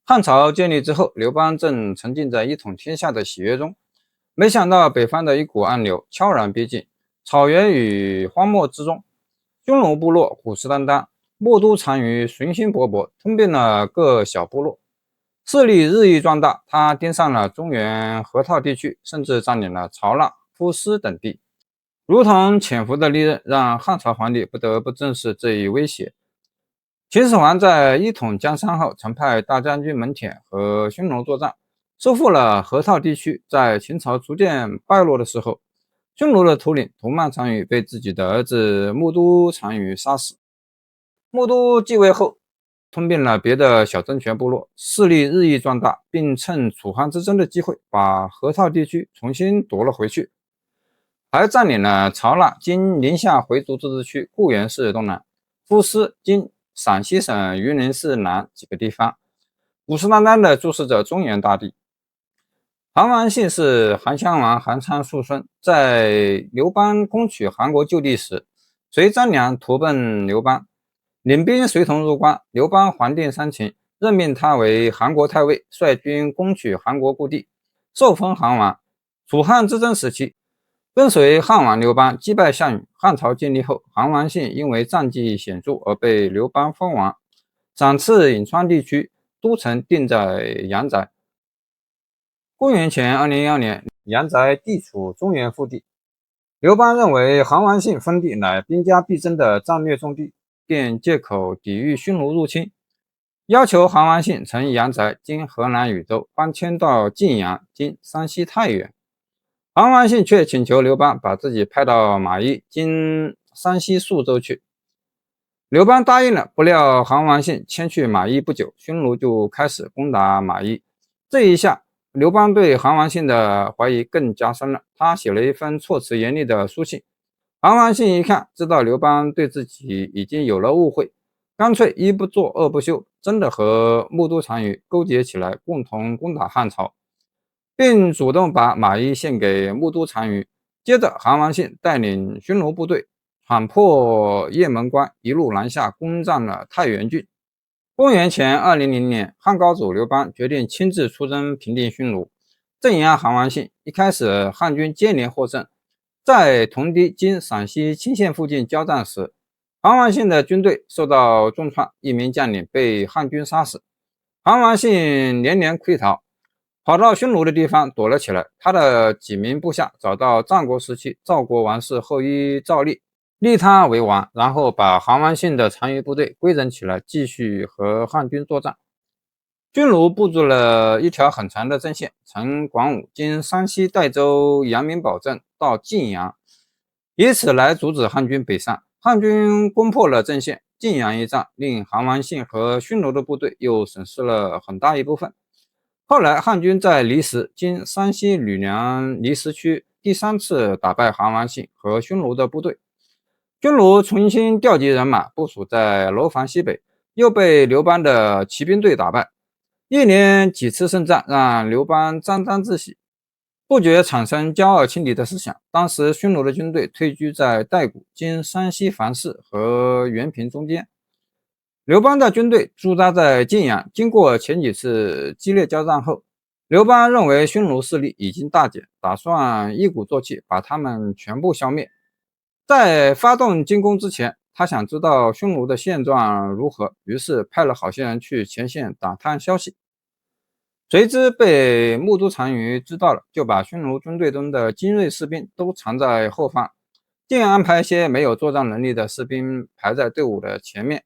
汉朝建立之后，刘邦正沉浸在一统天下的喜悦中，没想到北方的一股暗流悄然逼近，草原与荒漠之中，匈奴部落虎视眈眈，冒都单于雄心勃勃，吞并了各小部落，势力日益壮大。他盯上了中原河套地区，甚至占领了曹那、夫斯等地，如同潜伏的利刃，让汉朝皇帝不得不正视这一威胁。秦始皇在一统江山后，曾派大将军蒙恬和匈奴作战，收复了河套地区。在秦朝逐渐败落的时候，匈奴的统领图曼单于被自己的儿子木都单于杀死。木都继位后，吞并了别的小政权部落，势力日益壮大，并趁楚汉之争的机会，把河套地区重新夺了回去，还占领了曹那（今宁夏回族自治区固原市东南）、夫斯（今陕西省榆林市南）几个地方，虎视眈眈地注视着中原大地。韩王信是韩襄王韩昌庶孙，在刘邦攻取韩国就地时，随张良投奔刘邦，领兵随同入关。刘邦还定伤情，任命他为韩国太尉，率军攻取韩国故地，受封韩王。楚汉之争时期，跟随汉王刘邦击败项羽。汉朝建立后，韩王信因为战绩显著而被刘邦封王，赏赐颍川地区，都城定在阳翟。公元前202年，阳翟地处中原腹地。刘邦认为韩王信封地乃兵家必争的战略重地，便借口抵御匈奴入侵，要求韩王信从阳翟（今河南禹州）搬迁到晋阳（今山西太原）。韩王信却请求刘邦把自己派到马邑（今山西宿州）去。刘邦答应了，不料韩王信迁去马邑不久，匈奴就开始攻打马邑。这一下，刘邦对韩王信的怀疑更加深了。他写了一封措辞严厉的书信。韩王信一看，知道刘邦对自己已经有了误会，干脆一不做二不休，真的和木都单于勾结起来，共同攻打汉朝，并主动把马邑献给木都单于。接着，韩王信带领匈奴部队闯破雁门关，一路南下，攻占了太原郡。公元前200年，汉高祖刘邦决定亲自出征平定匈奴，镇压韩王信。一开始，汉军接连获胜，在同堤（今陕西青县）附近交战时，韩王信的军队受到重创，一名将领被汉军杀死。韩王信连连溃逃，跑到匈奴的地方躲了起来。他的几名部下找到战国时期赵国王室后裔赵立，立他为王，然后把韩王信的单于部队归整起来，继续和汉军作战。匈奴布置了一条很长的阵线，从广武（今山西代州阳明堡镇）到晋阳，以此来阻止汉军北上。汉军攻破了阵线，晋阳一战令韩王信和匈奴的部队又损失了很大一部分。后来，汉军在离石（今山西吕梁离石区）第3次打败韩王信和匈奴的部队。匈奴重新调集人马，部署在楼房西北，又被刘邦的骑兵队打败。一连几次胜战让刘邦沾沾自喜，不觉产生骄傲轻敌的思想。当时匈奴的军队退居在代谷（今山西樊氏）和原平中间，刘邦的军队驻扎在晋阳。经过前几次激烈交战后，刘邦认为匈奴势力已经大减，打算一鼓作气把他们全部消灭。在发动进攻之前，他想知道匈奴的现状如何，于是派了好些人去前线打探消息。谁知被木都单于知道了，就把匈奴军队中的精锐士兵都藏在后方，并安排一些没有作战能力的士兵排在队伍的前面。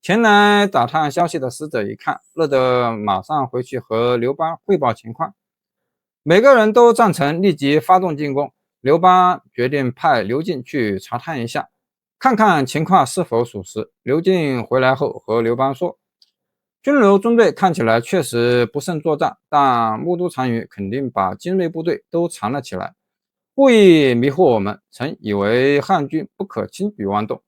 前来打探消息的使者一看，乐得马上回去和刘邦汇报情况。每个人都赞成立即发动进攻。刘邦决定派刘进去查探一下，看看情况是否属实。刘进回来后和刘邦说，匈奴军队看起来确实不慎作战，但木都单于肯定把精锐部队都藏了起来，故意迷惑我们，曾以为汉军不可轻举妄动。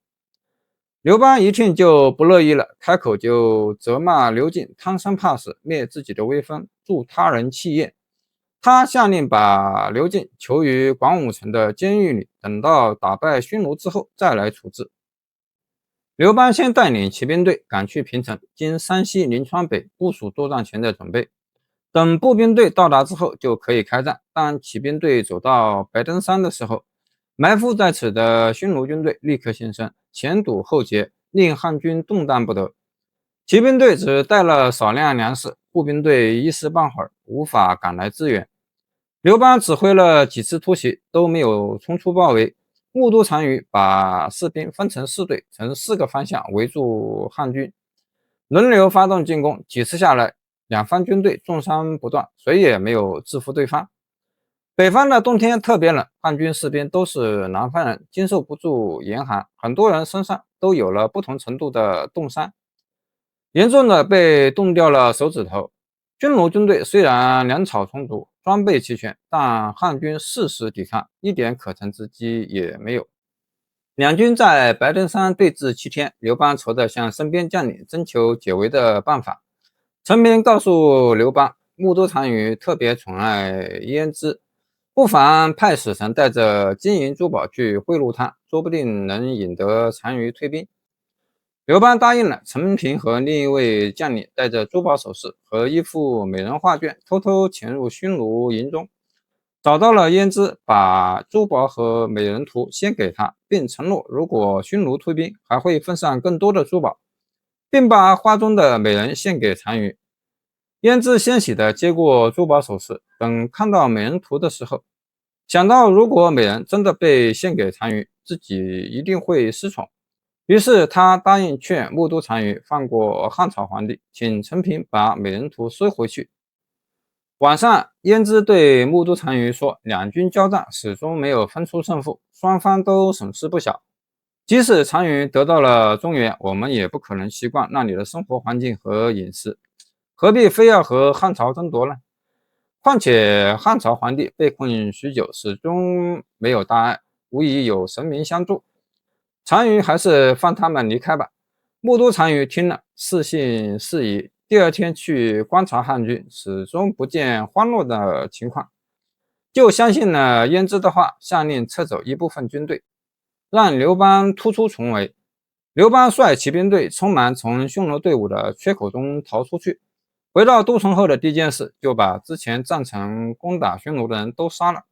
刘邦一听就不乐意了，开口就责骂刘进贪生怕死，灭自己的威风，助他人弃业。他下令把刘进囚于广武城的监狱里，等到打败匈奴之后再来处置。刘邦先带领骑兵队赶去平城，经山西临川北部署作战前的准备。等步兵队到达之后，就可以开战。当骑兵队走到白登山的时候，埋伏在此的匈奴军队立刻现身，前堵后截，令汉军动弹不得。骑兵队只带了少量粮食，步兵队一时半会儿无法赶来支援。刘邦指挥了几次突袭，都没有冲出包围。木都单于把士兵分成4队，呈4个方向围住汉军，轮流发动进攻。几次下来，两方军队重伤不断，谁也没有制服对方。北方的冬天特别冷，汉军士兵都是南方人，经受不住严寒，很多人身上都有了不同程度的冻伤，严重的被冻掉了手指头。匈奴军队虽然粮草充足，装备齐全，但汉军誓死抵抗，一点可乘之机也没有。两军在白登山对峙7天，刘邦愁着向身边将领征求解围的办法。陈平告诉刘邦，木都单于特别宠爱胭脂，不妨派使臣带着金银珠宝去贿赂他，说不定能引得单于退兵。刘邦答应了。陈平和另一位将领带着珠宝首饰和一幅美人画卷，偷偷潜入匈奴营中，找到了胭脂，把珠宝和美人图献给他，并承诺如果匈奴退兵，还会分上更多的珠宝，并把画中的美人献给单于。胭脂欣喜地接过珠宝首饰，等看到美人图的时候，想到如果美人真的被献给单于，自己一定会失宠，于是他答应劝木都单于放过汉朝皇帝，请陈平把美人图收回去。晚上，胭脂对木都单于说，两军交战始终没有分出胜负，双方都损失不小。即使单于得到了中原，我们也不可能习惯那里的生活环境和饮食，何必非要和汉朝争夺呢？况且汉朝皇帝被困许久，始终没有大碍，无疑有神明相助。单于还是放他们离开吧。木都单于听了，似信似疑。第二天去观察汉军，始终不见欢乐的情况，就相信了胭脂的话，下令撤走一部分军队，让刘邦突出重围。刘邦率骑兵队匆忙从匈奴队伍的缺口中逃出去，回到都城后的第一件事，就把之前赞成攻打匈奴的人都杀了，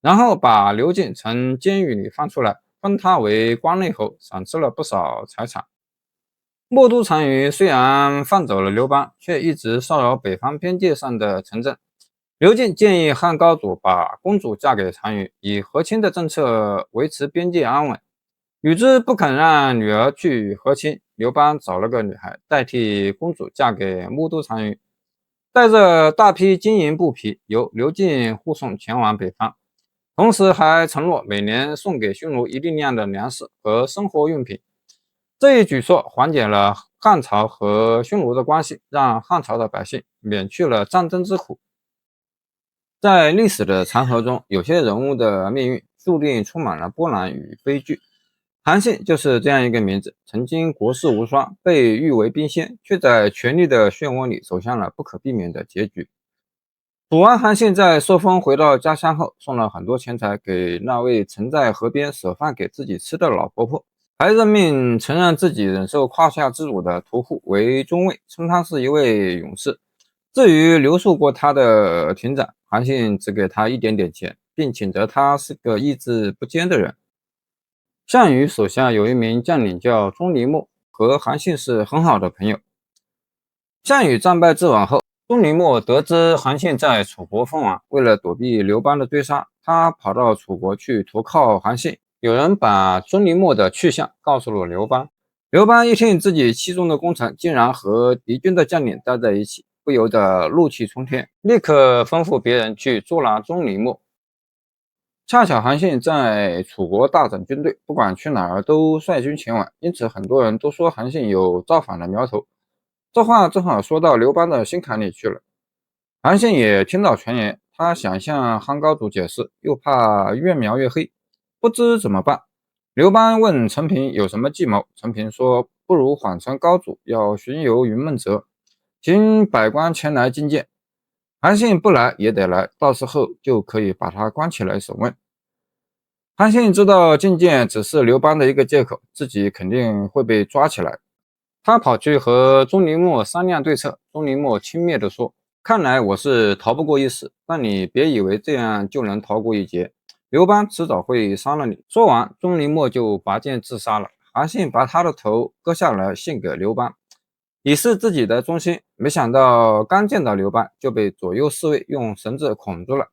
然后把刘进从监狱里放出来，封他为关内侯，赏赐了不少财产。木都单于虽然放走了刘邦，却一直骚扰北方边界上的城镇。刘进建议汉高祖把公主嫁给单于，以和亲的政策维持边界安稳。与之不肯让女儿去和亲，刘邦找了个女孩代替公主嫁给木都单于，带着大批金银布匹由刘进护送前往北方，同时还承诺每年送给匈奴一定量的粮食和生活用品。这一举措缓解了汉朝和匈奴的关系，让汉朝的百姓免去了战争之苦。在历史的长河中，有些人物的命运注定充满了波澜与悲剧。韩信就是这样一个名字，曾经国士无双，被誉为兵仙，却在权力的漩涡里走向了不可避免的结局。楚王韩信在受封回到家乡后，送了很多钱财给那位曾在河边舍饭给自己吃的老婆婆，还任命曾让自己忍受胯下之辱的屠户为中尉，称他是一位勇士。至于留宿过他的亭长，韩信只给他一点点钱，并谴责他是个意志不坚的人。项羽手下有一名将领叫钟离昧，和韩信是很好的朋友。项羽战败自刎后，钟离昧得知韩信在楚国封王，为了躲避刘邦的追杀，他跑到楚国去投靠韩信。有人把钟离昧的去向告诉了刘邦，刘邦一听自己器重的功臣竟然和敌军的将领待在一起，不由得怒气冲天，立刻吩咐别人去捉拿钟离昧。恰巧韩信在楚国大整军队，不管去哪儿都率军前往，因此很多人都说韩信有造反的苗头。这话正好说到刘邦的心坎里去了。韩信也听到传言，他想向汉高祖解释，又怕越描越黑，不知怎么办。刘邦问陈平有什么计谋，陈平说不如缓称高祖要巡游云梦泽，请百官前来觐见。韩信不来也得来，到时候就可以把他关起来审问。韩信知道觐见只是刘邦的一个借口，自己肯定会被抓起来。他跑去和钟离昧商量对策，钟离昧轻蔑地说：看来我是逃不过一死，但你别以为这样就能逃过一劫，刘邦迟早会杀了你。说完，钟离昧就拔剑自杀了。韩信把他的头割下来献给刘邦，以示自己的忠心。没想到刚见到刘邦，就被左右侍卫用绳子捆住了。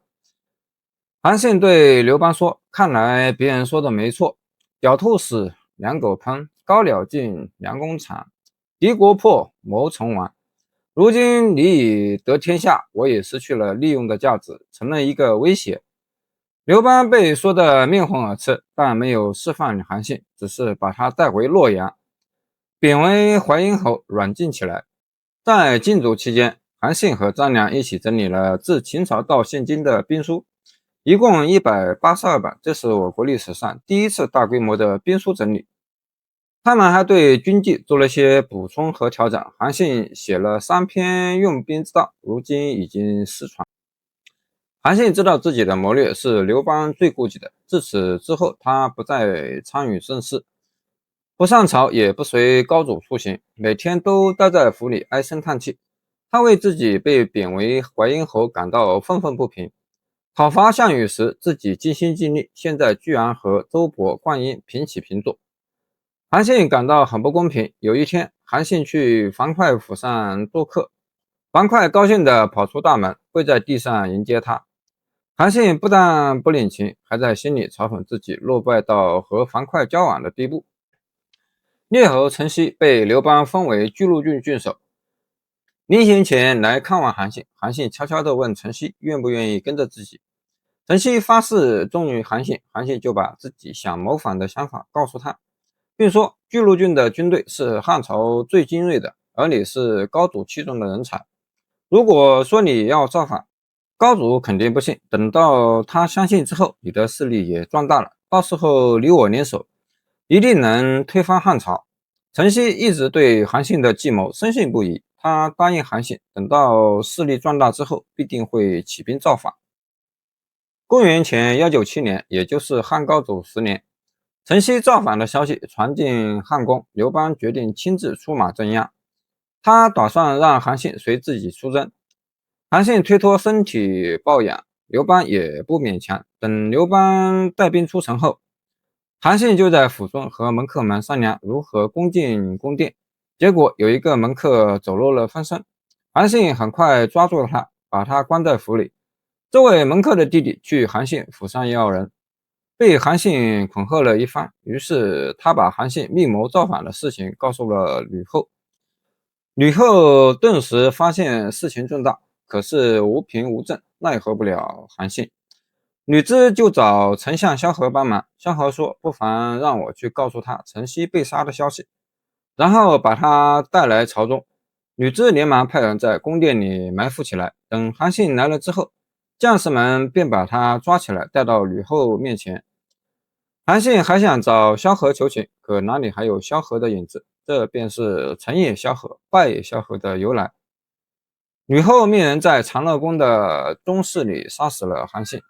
韩信对刘邦说：看来别人说的没错，狡兔死，良狗烹，高鸟尽，良弓藏，敌国破，谋成王。如今你已得天下，我也失去了利用的价值，成了一个威胁。刘邦被说得面红耳赤，但没有释放韩信，只是把他带回洛阳，贬为淮阴侯，软禁起来。在禁足期间，韩信和张良一起整理了自秦朝到现今的兵书，一共182本，这是我国历史上第一次大规模的兵书整理。他们还对军纪做了些补充和调整。韩信写了3篇用兵之道，如今已经失传。韩信知道自己的谋略是刘邦最顾忌的，自此之后，他不再参与政事，不上朝，也不随高祖出行，每天都待在府里唉声叹气。他为自己被贬为淮阴侯感到愤愤不平。讨伐项羽时，自己尽心尽力，现在居然和周勃、灌婴平起平坐。韩信感到很不公平。有一天，韩信去樊哙府上做客，樊哙高兴地跑出大门，跪在地上迎接他。韩信不但不领情，还在心里嘲讽自己落败到和樊哙交往的地步。列侯陈豨被刘邦封为巨鹿郡郡守，临行前来看望韩信。韩信悄悄地问陈豨愿不愿意跟着自己。陈豨发誓忠于韩信，韩信就把自己想谋反的想法告诉他，并说巨鹿郡的军队是汉朝最精锐的，而你是高祖器重的人才。如果说你要造反，高祖肯定不信，等到他相信之后，你的势力也壮大了，到时候你我联手，一定能推翻汉朝。陈豨一直对韩信的计谋深信不疑，他答应韩信，等到势力壮大之后，必定会起兵造反。公元前197年，也就是汉高祖10年，陈豨造反的消息传进汉宫，刘邦决定亲自出马镇压。他打算让韩信随自己出征。韩信推脱身体抱养，刘邦也不勉强。等刘邦带兵出城后，韩信就在府中和门客们商量如何攻进宫殿。结果有一个门客走漏了风声，韩信很快抓住了他，把他关在府里。这位门客的弟弟去韩信府上要人，被韩信恐吓了一番，于是他把韩信密谋造反的事情告诉了吕后。吕后顿时发现事情重大，可是无凭无证，奈何不了韩信。吕雉就找丞相萧何帮忙，萧何说不妨让我去告诉他陈豨被杀的消息，然后把他带来朝中。吕雉连忙派人在宫殿里埋伏起来，等韩信来了之后，将士们便把他抓起来带到吕后面前。韩信还想找萧何求情，可哪里还有萧何的影子，这便是成也萧何，败也萧何的由来。吕后命人在长乐宫的中室里杀死了韩信，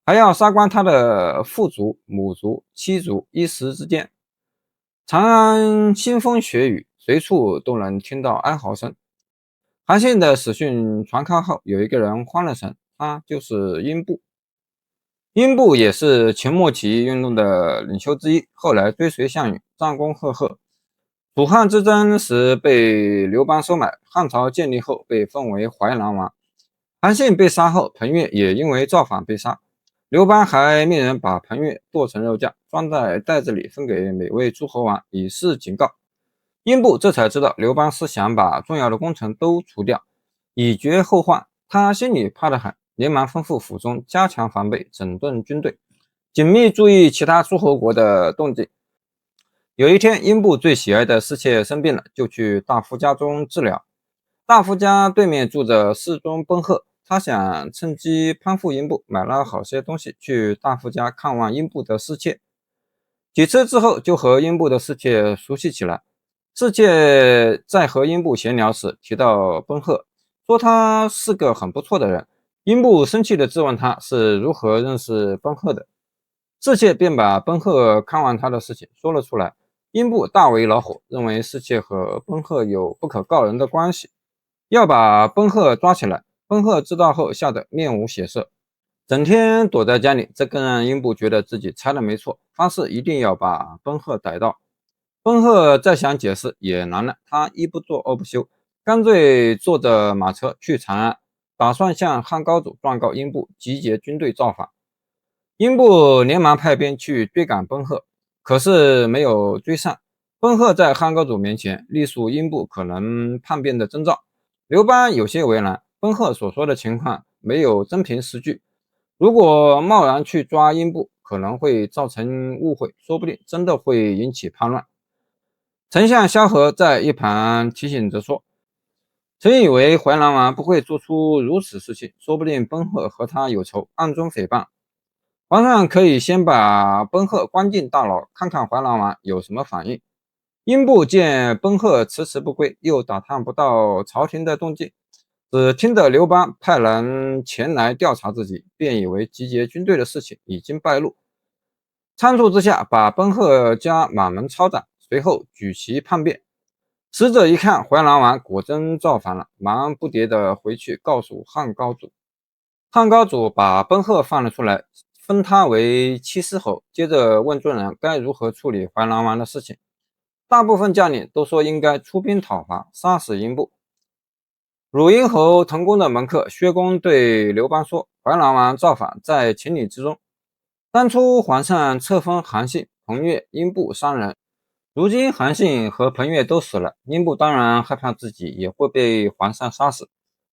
还要杀光他的父族、母族、妻族，一时之间，长安腥风血雨，随处都能听到哀嚎声。韩信的死讯传开后，有一个人慌了神，他就是英布。英布也是秦末起义运动的领袖之一，后来追随项羽，战功赫赫。楚汉之争时被刘邦收买，汉朝建立后被封为淮南王。韩信被杀后，彭越也因为造反被杀。刘邦还命人把彭越剁成肉酱，装在袋子里分给每位诸侯王，以示警告。英布这才知道刘邦是想把重要的工程都除掉，以绝后患。他心里怕得很，连忙吩咐府中加强防备，整顿军队，紧密注意其他诸侯国的动静。有一天，英布最喜爱的侍妾生病了，就去大夫家中治疗。大夫家对面住着侍中奔贺，他想趁机攀附英布，买了好些东西去大夫家看望英布的侍妾。几次之后，就和英布的侍妾熟悉起来。侍妾在和英布闲聊时提到奔贺，说他是个很不错的人。英布生气地质问他是如何认识奔贺的。侍妾便把奔鹤看望他的事情说了出来。英布大为恼火，认为侍妾和奔鹤有不可告人的关系，要把奔鹤抓起来。奔鹤知道后吓得面无血色，整天躲在家里，这更让英布觉得自己猜的没错，发誓一定要把奔鹤逮到。奔鹤再想解释也难了，他一不做二不休，干脆坐着马车去长安，打算向汉高祖状告英布集结军队造反。英布连忙派兵去追赶奔鹤，可是没有追上。奔鹤在汉高祖面前历述英布可能叛变的征兆，刘邦有些为难，奔鹤所说的情况没有真凭实据，如果贸然去抓英布，可能会造成误会，说不定真的会引起叛乱。丞相萧何在一旁提醒着说，曾以为淮南王不会做出如此事情，说不定奔鹤和他有仇，暗中诽谤。皇上可以先把奔鹤关进大牢，看看淮南王有什么反应。英布见奔鹤迟迟不归，又打探不到朝廷的动静，只听得刘邦派人前来调查自己，便以为集结军队的事情已经败露，仓促之下把奔鹤家满门抄斩，随后举旗叛变。使者一看淮南王果真造反了，忙不迭地回去告诉汉高祖。汉高祖把奔鹤放了出来，封他为七司侯，接着问众人该如何处理淮南王的事情。大部分将领都说应该出兵讨伐，杀死英布。汝阴侯滕公的门客薛公对刘邦说，淮南王造反在情理之中，当初皇上册封韩信、彭越、英布三人，如今韩信和彭越都死了，英布当然害怕自己也会被皇上杀死，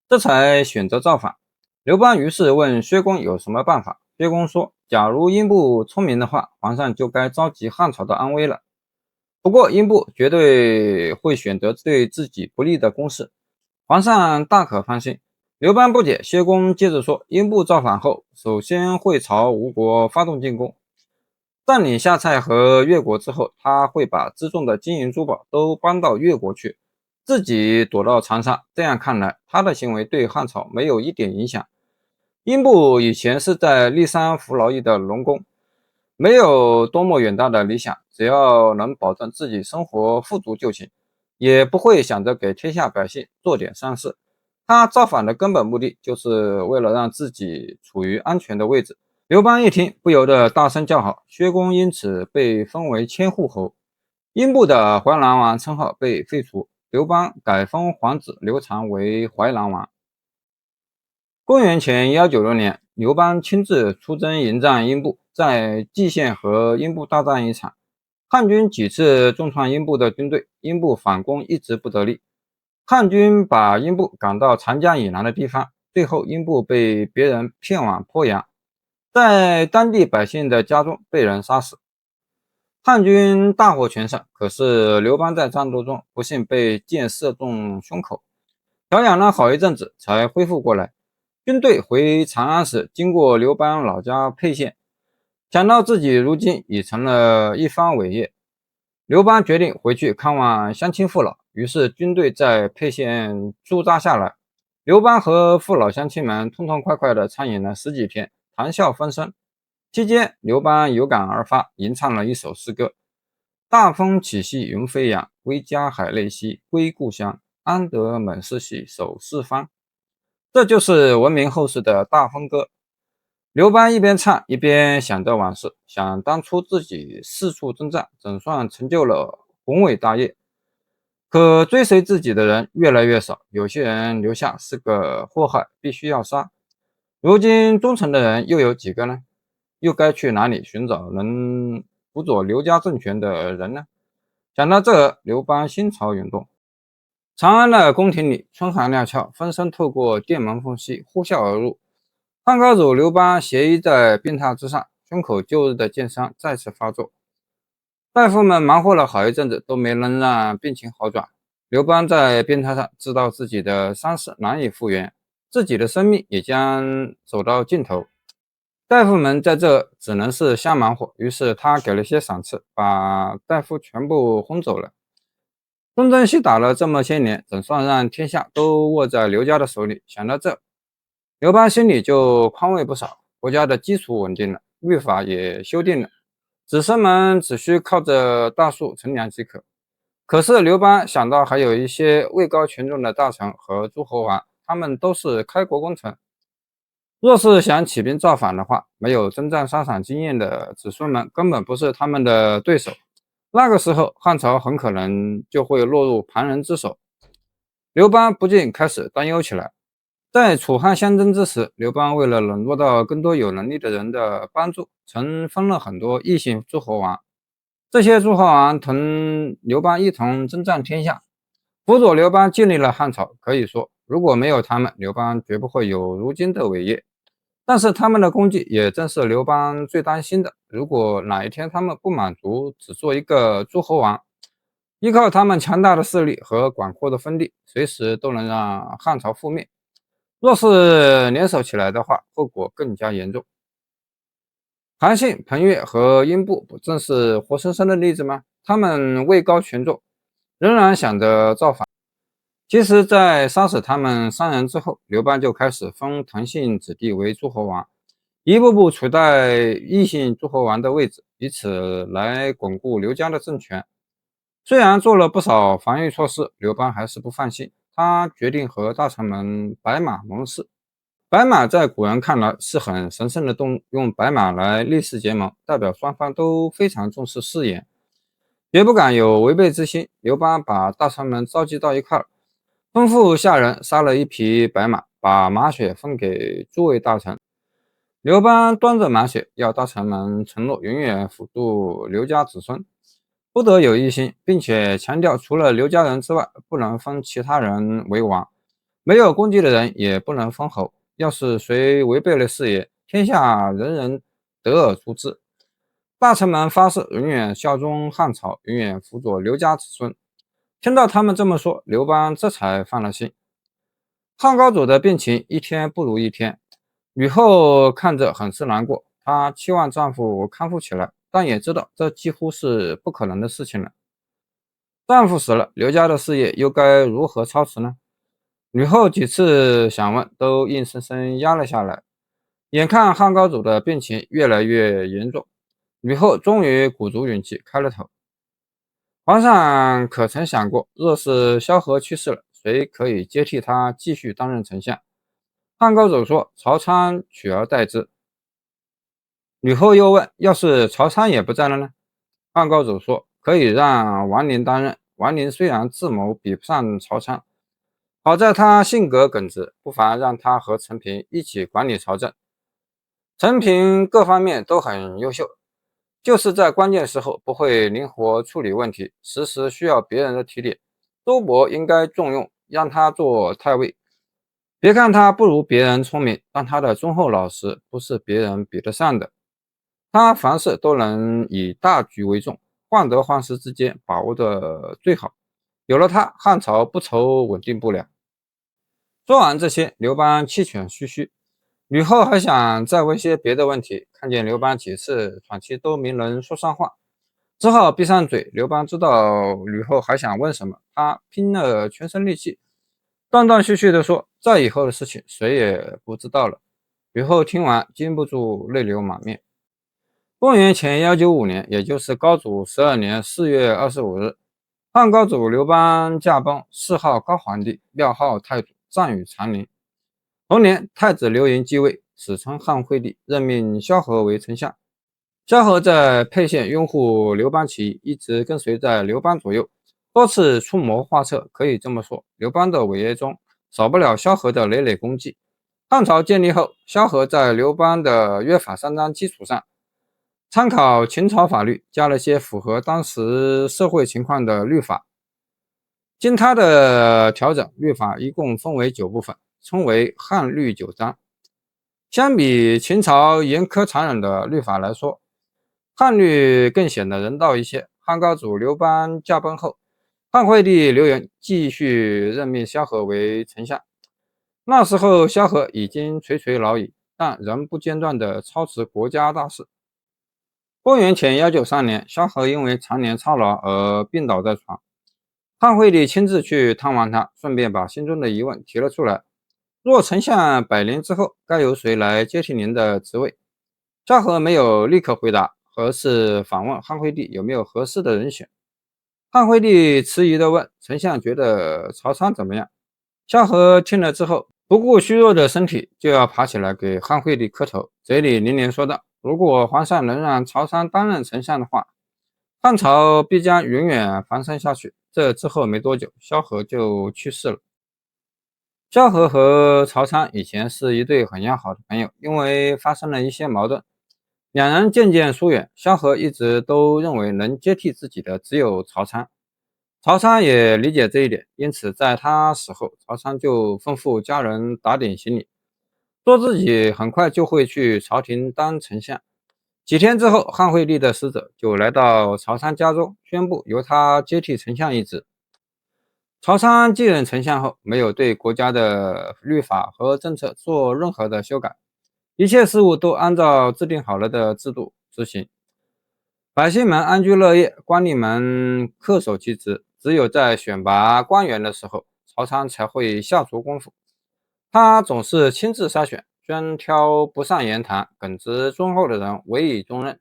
这才选择造反。刘邦于是问薛公有什么办法，薛公说，假如英布聪明的话，皇上就该召集汉朝的安危了。不过英布绝对会选择对自己不利的攻势，皇上大可放心。刘邦不解，薛公接着说，英布造反后，首先会朝吴国发动进攻，占领夏蔡和越国之后，他会把辎重的金银珠宝都搬到越国去，自己躲到长沙。这样看来，他的行为对汉朝没有一点影响。英布以前是在骊山服劳役的农工，没有多么远大的理想，只要能保证自己生活富足就行，也不会想着给天下百姓做点善事。他造反的根本目的就是为了让自己处于安全的位置。刘邦一听，不由得大声叫好，薛公因此被封为千户侯。英布的淮南王称号被废除，刘邦改封皇子刘长为淮南王。公元前196年，刘邦亲自出征迎战英布，在蓟县和英布大战一场，汉军几次重创英布的军队，英布反攻一直不得力。汉军把英布赶到长江以南的地方，最后英布被别人骗往鄱阳，在当地百姓的家中被人杀死。汉军大获全胜，可是刘邦在战斗中不幸被箭射中胸口，调养了好一阵子才恢复过来。军队回长安时，经过刘邦老家沛县，想到自己如今已成了一番伟业，刘邦决定回去看望乡亲父老，于是军队在沛县驻扎下来。刘邦和父老乡亲们痛痛快快地畅饮了10几天，谈笑风生。期间，刘邦有感而发，吟唱了一首诗歌：大风起兮云飞扬，归家海内兮归故乡，安得猛士兮守四方。这就是闻名后世的大风歌。刘邦一边唱一边想着往事，想当初自己四处征战，总算成就了宏伟大业。可追随自己的人越来越少，有些人留下是个祸害，必须要杀。如今忠诚的人又有几个呢？又该去哪里寻找能辅佐刘家政权的人呢？想到这，刘邦心潮涌动。长安的宫廷里，春寒料峭，风声透过殿门缝隙呼啸而入。汉高祖刘邦斜依在病榻之上，胸口旧日的箭伤再次发作。大夫们忙活了好一阵子，都没能让病情好转。刘邦在病榻上知道自己的伤势难以复原，自己的生命也将走到尽头。大夫们在这只能是瞎忙活，于是他给了些赏赐，把大夫全部轰走了。东征西打了这么些年，总算让天下都握在刘家的手里。想到这，刘邦心里就宽慰不少，国家的基础稳定了，律法也修订了，子孙们只需靠着大树乘凉即可。可是刘邦想到还有一些位高权重的大臣和诸侯王，他们都是开国功臣，若是想起兵造反的话，没有征战沙场经验的子孙们根本不是他们的对手。那个时候，汉朝很可能就会落入旁人之手。刘邦不禁开始担忧起来。在楚汉相争之时，刘邦为了笼络到更多有能力的人的帮助，曾封了很多异姓诸侯王。这些诸侯王同刘邦一同征战天下，辅佐刘邦建立了汉朝。可以说，如果没有他们，刘邦绝不会有如今的伟业。但是他们的功绩也正是刘邦最担心的。如果哪一天他们不满足只做一个诸侯王，依靠他们强大的势力和广阔的封地，随时都能让汉朝覆灭。若是联手起来的话，后果更加严重。韩信、彭越和英布不正是活生生的例子吗？他们位高权重，仍然想着造反。其实，在杀死他们3人之后，刘邦就开始封同姓子弟为诸侯王，一步步取代异姓诸侯王的位置，以此来巩固刘家的政权。虽然做了不少防御措施，刘邦还是不放心，他决定和大臣们摆马盟誓。白马在古人看来是很神圣的动物，用白马来立誓结盟，代表双方都非常重视誓言，绝不敢有违背之心。刘邦把大臣们召集到一块儿，吩咐下人杀了一匹白马，把马血分给诸位大臣。刘邦端着马血，要大臣们承诺永远辅助刘家子孙，不得有异心，并且强调除了刘家人之外，不能封其他人为王，没有功绩的人也不能封侯。要是谁违背了誓言，天下人人得而诛之。大臣们发誓永远效忠汉朝，永远辅佐刘家子孙。听到他们这么说，刘邦这才放了心。汉高祖的病情一天不如一天，吕后看着很是难过，她期望丈夫康复起来，但也知道这几乎是不可能的事情了。丈夫死了，刘家的事业又该如何操持呢？吕后几次想问，都硬生生压了下来。眼看汉高祖的病情越来越严重，吕后终于鼓足勇气开了头。皇上可曾想过，若是萧何去世了，谁可以接替他继续担任丞相？汉高祖说：曹参取而代之。吕后又问：要是曹参也不在了呢？汉高祖说：可以让王陵担任。王陵虽然智谋比不上曹参，好在他性格耿直，不妨让他和陈平一起管理朝政。陈平各方面都很优秀，就是在关键时候不会灵活处理问题，时时需要别人的提点。周勃应该重用，让他做太尉。别看他不如别人聪明，但他的忠厚老实不是别人比得上的。他凡事都能以大局为重，患得患失之间把握的最好。有了他，汉朝不愁稳定不了。说完这些，刘邦气喘吁吁。吕后还想再问些别的问题，看见刘邦几次喘气都没能说上话，只好闭上嘴。刘邦知道吕后还想问什么，他拼了全身力气，断断续续地说：再以后的事情谁也不知道了。吕后听完禁不住泪流满面。公元前195年，也就是高祖12年4月25日，汉高祖刘邦驾崩，谥号高皇帝，庙号太祖，葬于长陵。同年，太子刘盈继位，史称汉惠帝，任命萧何为丞相。萧何在沛县拥护刘邦起义，一直跟随在刘邦左右，多次出谋划策。可以这么说，刘邦的伟业中少不了萧何的累累功绩。汉朝建立后，萧何在刘邦的约法三章基础上，参考秦朝法律，加了些符合当时社会情况的律法。经他的调整，律法一共分为9部分，称为汉律9章。相比秦朝严苛残忍的律法来说，汉律更显得人道一些。汉高祖刘邦驾崩后，汉惠帝刘盈继续任命萧何为丞相。那时候萧何已经垂垂老矣，但仍不间断地操持国家大事。公元前193年，萧何因为常年操劳而病倒在床，汉惠帝亲自去探望他，顺便把心中的疑问提了出来：若丞相100年之后，该由谁来接替您的职位？萧何没有立刻回答，而是反问汉惠帝有没有合适的人选。汉惠帝迟疑地问：丞相觉得曹参怎么样？萧何听了之后，不顾虚弱的身体，就要爬起来给汉惠帝磕头，嘴里连连说道：如果皇上能让曹参担任丞相的话，汉朝必将永远繁盛下去。这之后没多久，萧何就去世了。萧何和曹参以前是一对很要好的朋友，因为发生了一些矛盾，两人渐渐疏远。萧何一直都认为能接替自己的只有曹参，曹参也理解这一点，因此在他死后，曹参就吩咐家人打点行李，说自己很快就会去朝廷当丞相。几天之后，汉惠帝的使者就来到曹参家中，宣布由他接替丞相一职。曹参继任丞相后，没有对国家的律法和政策做任何的修改，一切事务都按照制定好了的制度执行，百姓们安居乐业，官吏们恪守其职。只有在选拔官员的时候，曹参才会下足功夫。他总是亲自筛选，专挑不善言谈、耿直忠厚的人委以重任。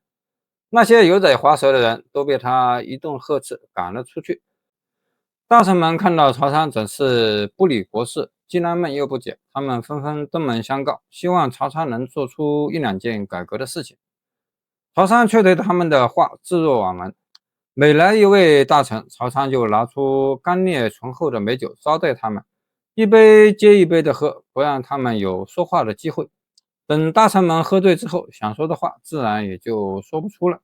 那些油嘴滑舌的人都被他一顿呵斥赶了出去。大臣们看到曹参总是不理国事，既纳闷又不解，他们纷纷登门相告，希望曹参能做出一两件改革的事情。曹参却对他们的话置若罔闻。每来一位大臣，曹参就拿出干烈醇厚的美酒招待他们，一杯接一杯的喝，不让他们有说话的机会。等大臣们喝醉之后，想说的话自然也就说不出了。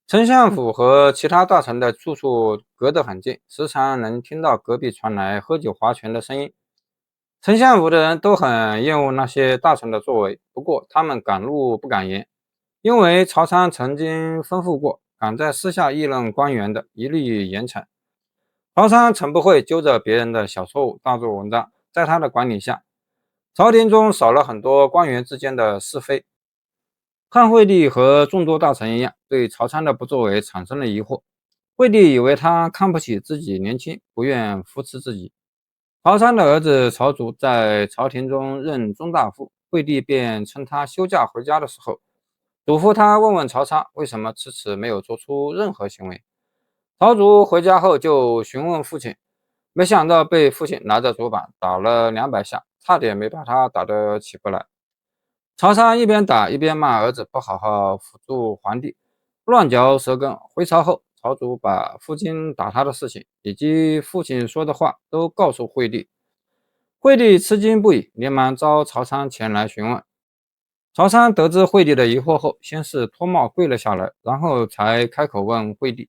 丞相府和其他大臣的住处隔得很近，时常能听到隔壁传来喝酒划拳的声音。丞相府的人都很厌恶那些大臣的作为，不过他们敢怒不敢言，因为曹参曾经吩咐过，敢在私下议论官员的，一律严惩。曹参曾不会揪着别人的小错误大做文章，在他的管理下，朝廷中少了很多官员之间的是非。汉惠帝和众多大臣一样，对曹参的不作为产生了疑惑。惠帝以为他看不起自己年轻，不愿扶持自己。曹参的儿子曹植在朝廷中任中大夫，惠帝便趁他休假回家的时候，嘱咐他问问曹参为什么迟迟没有做出任何行为。曹植回家后就询问父亲，没想到被父亲拿着竹板打了200下，差点没把他打得起不来。曹参一边打一边骂儿子不好好辅助皇帝，乱嚼舌根。回朝后，曹植把父亲打他的事情以及父亲说的话都告诉惠帝。惠帝吃惊不已，连忙召曹参前来询问。曹参得知惠帝的疑惑后，先是脱帽跪了下来，然后才开口问惠帝：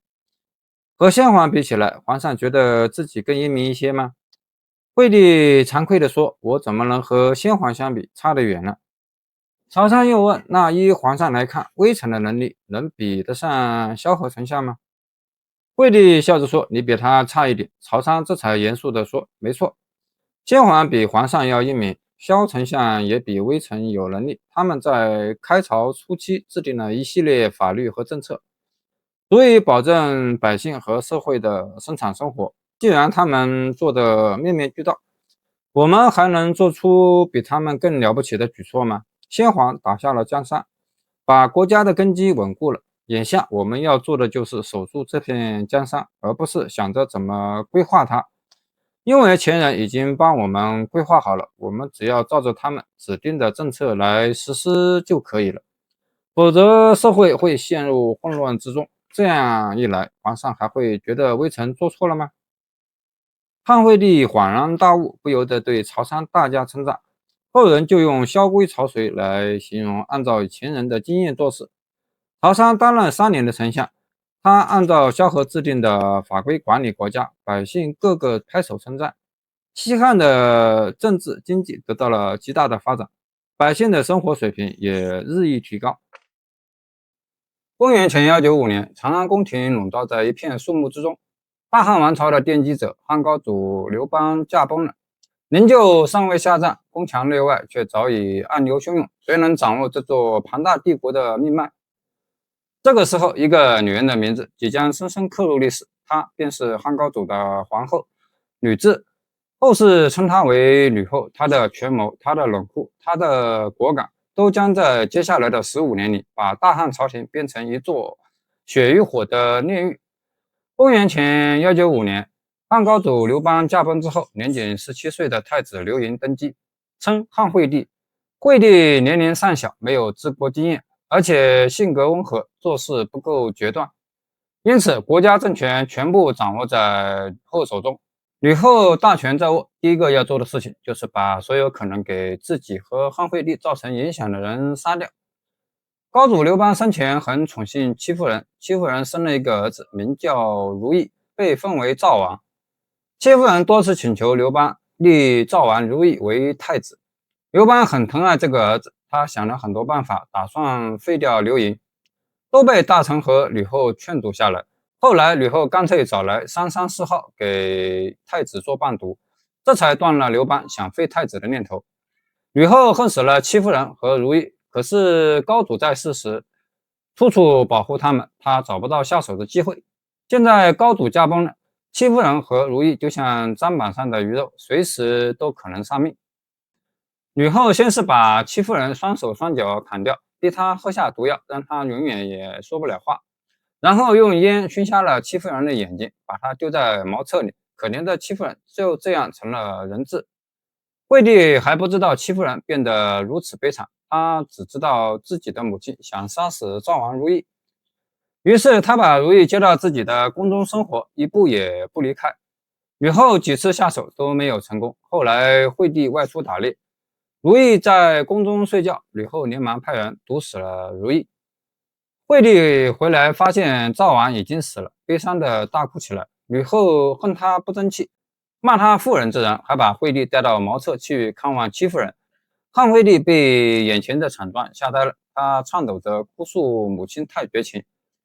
和先皇比起来，皇上觉得自己更英明一些吗？惠帝惭愧地说：我怎么能和先皇相比，差得远了。曹参又问：那依皇上来看，微臣的能力能比得上萧何丞相吗？惠帝笑着说：你比他差一点。曹参这才严肃地说：没错，先皇比皇上要英明，萧丞相也比微臣有能力。他们在开朝初期制定了一系列法律和政策，足以保证百姓和社会的生产生活。既然他们做得面面俱到，我们还能做出比他们更了不起的举措吗？先皇打下了江山，把国家的根基稳固了。眼下我们要做的就是守住这片江山，而不是想着怎么规划它。因为前人已经帮我们规划好了，我们只要照着他们指定的政策来实施就可以了。否则社会会陷入混乱之中，这样一来，皇上还会觉得微臣做错了吗？汉惠帝恍然大悟，不由得对曹参大加称赞。后人就用萧规曹随来形容按照前人的经验做事。曹参担任3年的丞相，他按照萧何制定的法规管理国家，百姓个个拍手称赞。西汉的政治经济得到了极大的发展，百姓的生活水平也日益提高。公元前195年，长安宫廷笼罩在一片肃穆之中。大汉王朝的奠基者汉高祖刘邦驾崩了，灵柩尚未下葬，宫墙内外却早已暗流汹涌。谁能掌握这座庞大帝国的命脉？这个时候，一个女人的名字即将深深刻入历史，她便是汉高祖的皇后吕雉。后世称她为吕后。她的权谋，她的冷酷，她的果敢，都将在接下来的15年里把大汉朝廷变成一座血与火的炼狱。公元前195年，汉高祖刘邦驾崩之后，年仅17岁的太子刘盈登基，称汉惠帝。惠帝年龄尚小，没有治国经验，而且性格温和，做事不够决断，因此国家政权全部掌握在吕后手中。吕后大权在握，第一个要做的事情就是把所有可能给自己和汉惠帝造成影响的人杀掉。高祖刘邦生前很宠幸戚夫人，戚夫人生了一个儿子，名叫如意，被封为赵王。戚夫人多次请求刘邦立赵王如意为太子，刘邦很疼爱这个儿子，他想了很多办法，打算废掉刘盈，都被大臣和吕后劝阻下来。后来吕后干脆找来334号给太子做伴读，这才断了刘邦想废太子的念头。吕后恨死了戚夫人和如意，可是高祖在世时处处保护他们，他找不到下手的机会。现在高祖驾崩了，戚夫人和如意就像砧板上的鱼肉，随时都可能丧命。吕后先是把戚夫人双手双脚砍掉，逼她喝下毒药，让她永远也说不了话，然后用烟熏瞎了戚夫人的眼睛，把她丢在茅厕里。可怜的戚夫人就这样成了人质。惠帝还不知道戚夫人变得如此悲惨，他只知道自己的母亲想杀死赵王如意，于是他把如意接到自己的宫中生活，一步也不离开。吕后几次下手都没有成功，后来惠帝外出打猎，如意在宫中睡觉，吕后连忙派人毒死了如意。惠帝回来发现赵王已经死了，悲伤的大哭起来。吕后恨他不争气，骂他妇人之仁，还把惠帝带到茅厕去看望戚夫人。汉惠帝被眼前的惨状吓呆了，他颤抖着哭诉母亲太绝情，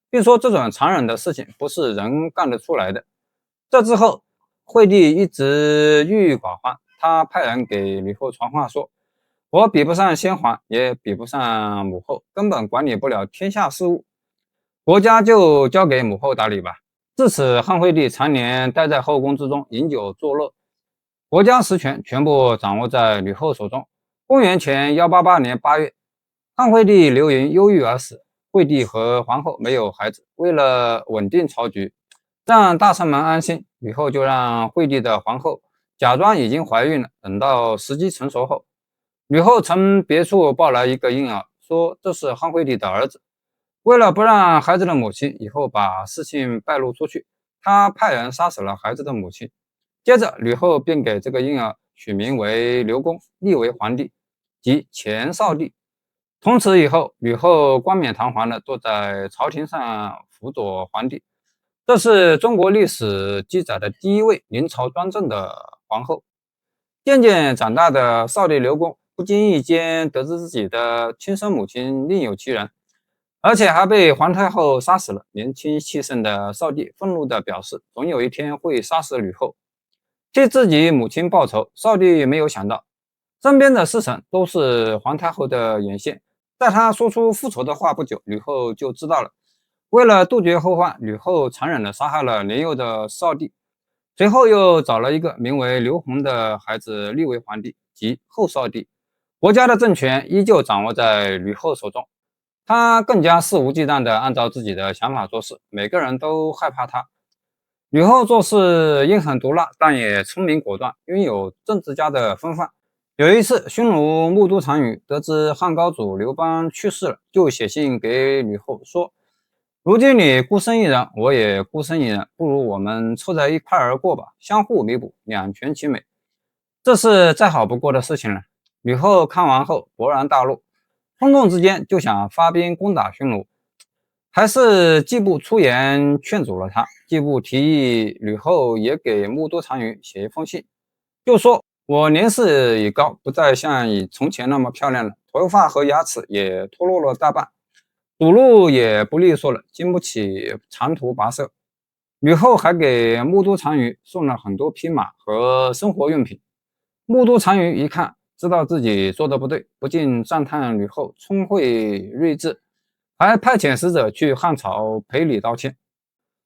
并说这种残忍的事情不是人干得出来的。这之后，惠帝一直郁郁寡欢，他派人给吕后传话说，我比不上先皇，也比不上母后，根本管理不了天下事务，国家就交给母后打理吧。自此，汉惠帝常年待在后宫之中，饮酒作乐，国家实权全部掌握在吕后手中。公元前188年8月，汉惠帝刘盈忧郁而死，惠帝和皇后没有孩子。为了稳定朝局，让大臣们安心，吕后就让惠帝的皇后假装已经怀孕了，等到时机成熟后，吕后从别处抱来一个婴儿，说这是汉惠帝的儿子。为了不让孩子的母亲以后把事情败露出去，他派人杀死了孩子的母亲。接着，吕后便给这个婴儿取名为刘公，立为皇帝，即前少帝。从此以后，吕后冠冕堂皇地坐在朝廷上辅佐皇帝，这是中国历史记载的第一位临朝专政的皇后。渐渐长大的少帝刘公不经意间得知自己的亲生母亲另有其人，而且还被皇太后杀死了。年轻气盛的少帝愤怒地表示，总有一天会杀死吕后，替自己母亲报仇。少帝没有想到，身边的侍臣都是皇太后的眼线，在他说出复仇的话不久，吕后就知道了。为了杜绝后患，吕后残忍地杀害了年幼的少帝，随后又找了一个名为刘弘的孩子立为皇帝，即后少帝。国家的政权依旧掌握在吕后手中，他更加肆无忌惮地按照自己的想法做事，每个人都害怕他。吕后做事阴狠毒辣，但也聪明果断，拥有政治家的风范。有一次，匈奴木都单于得知汉高祖刘邦去世了，就写信给吕后说，如今你孤身一人，我也孤身一人，不如我们凑在一块儿过吧，相互弥补，两全其美，这是再好不过的事情了。吕后看完后勃然大怒，冲动之间就想发兵攻打匈奴，还是季布出言劝阻了他。季布提议吕后也给木都单于写一封信，就说我年事已高，不再像以从前那么漂亮了，头发和牙齿也脱落了大半，走路也不利索了，经不起长途跋涉。吕后还给木都单于送了很多匹马和生活用品。木都单于一看，知道自己做的不对，不禁赞叹吕后聪慧睿智，还派遣使者去汉朝赔礼道歉。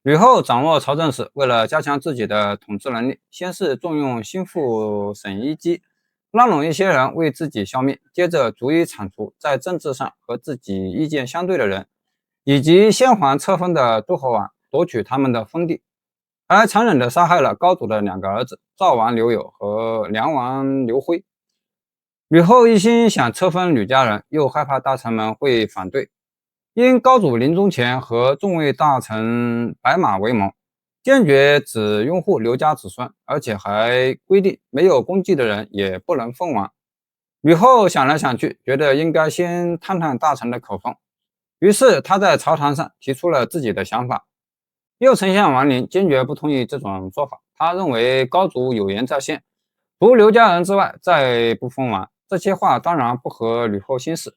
吕后掌握朝政时，为了加强自己的统治能力，先是重用心腹沈一基，拉拢一些人为自己消灭，接着逐一铲除在政治上和自己意见相对的人，以及先还册封的诸侯王，夺取他们的封地，还残忍地杀害了高祖的2个儿子赵王刘友和梁王刘辉。吕后一心想册封吕家人，又害怕大臣们会反对，因高祖临终前和众位大臣白马为盟，坚决只拥护刘家子孙，而且还规定没有功绩的人也不能封王。吕后想来想去，觉得应该先探探大臣的口风，于是他在朝堂上提出了自己的想法。右丞相王陵坚决不同意这种做法，他认为高祖有言在先，除刘家人之外再不封王。这些话当然不合吕后心事。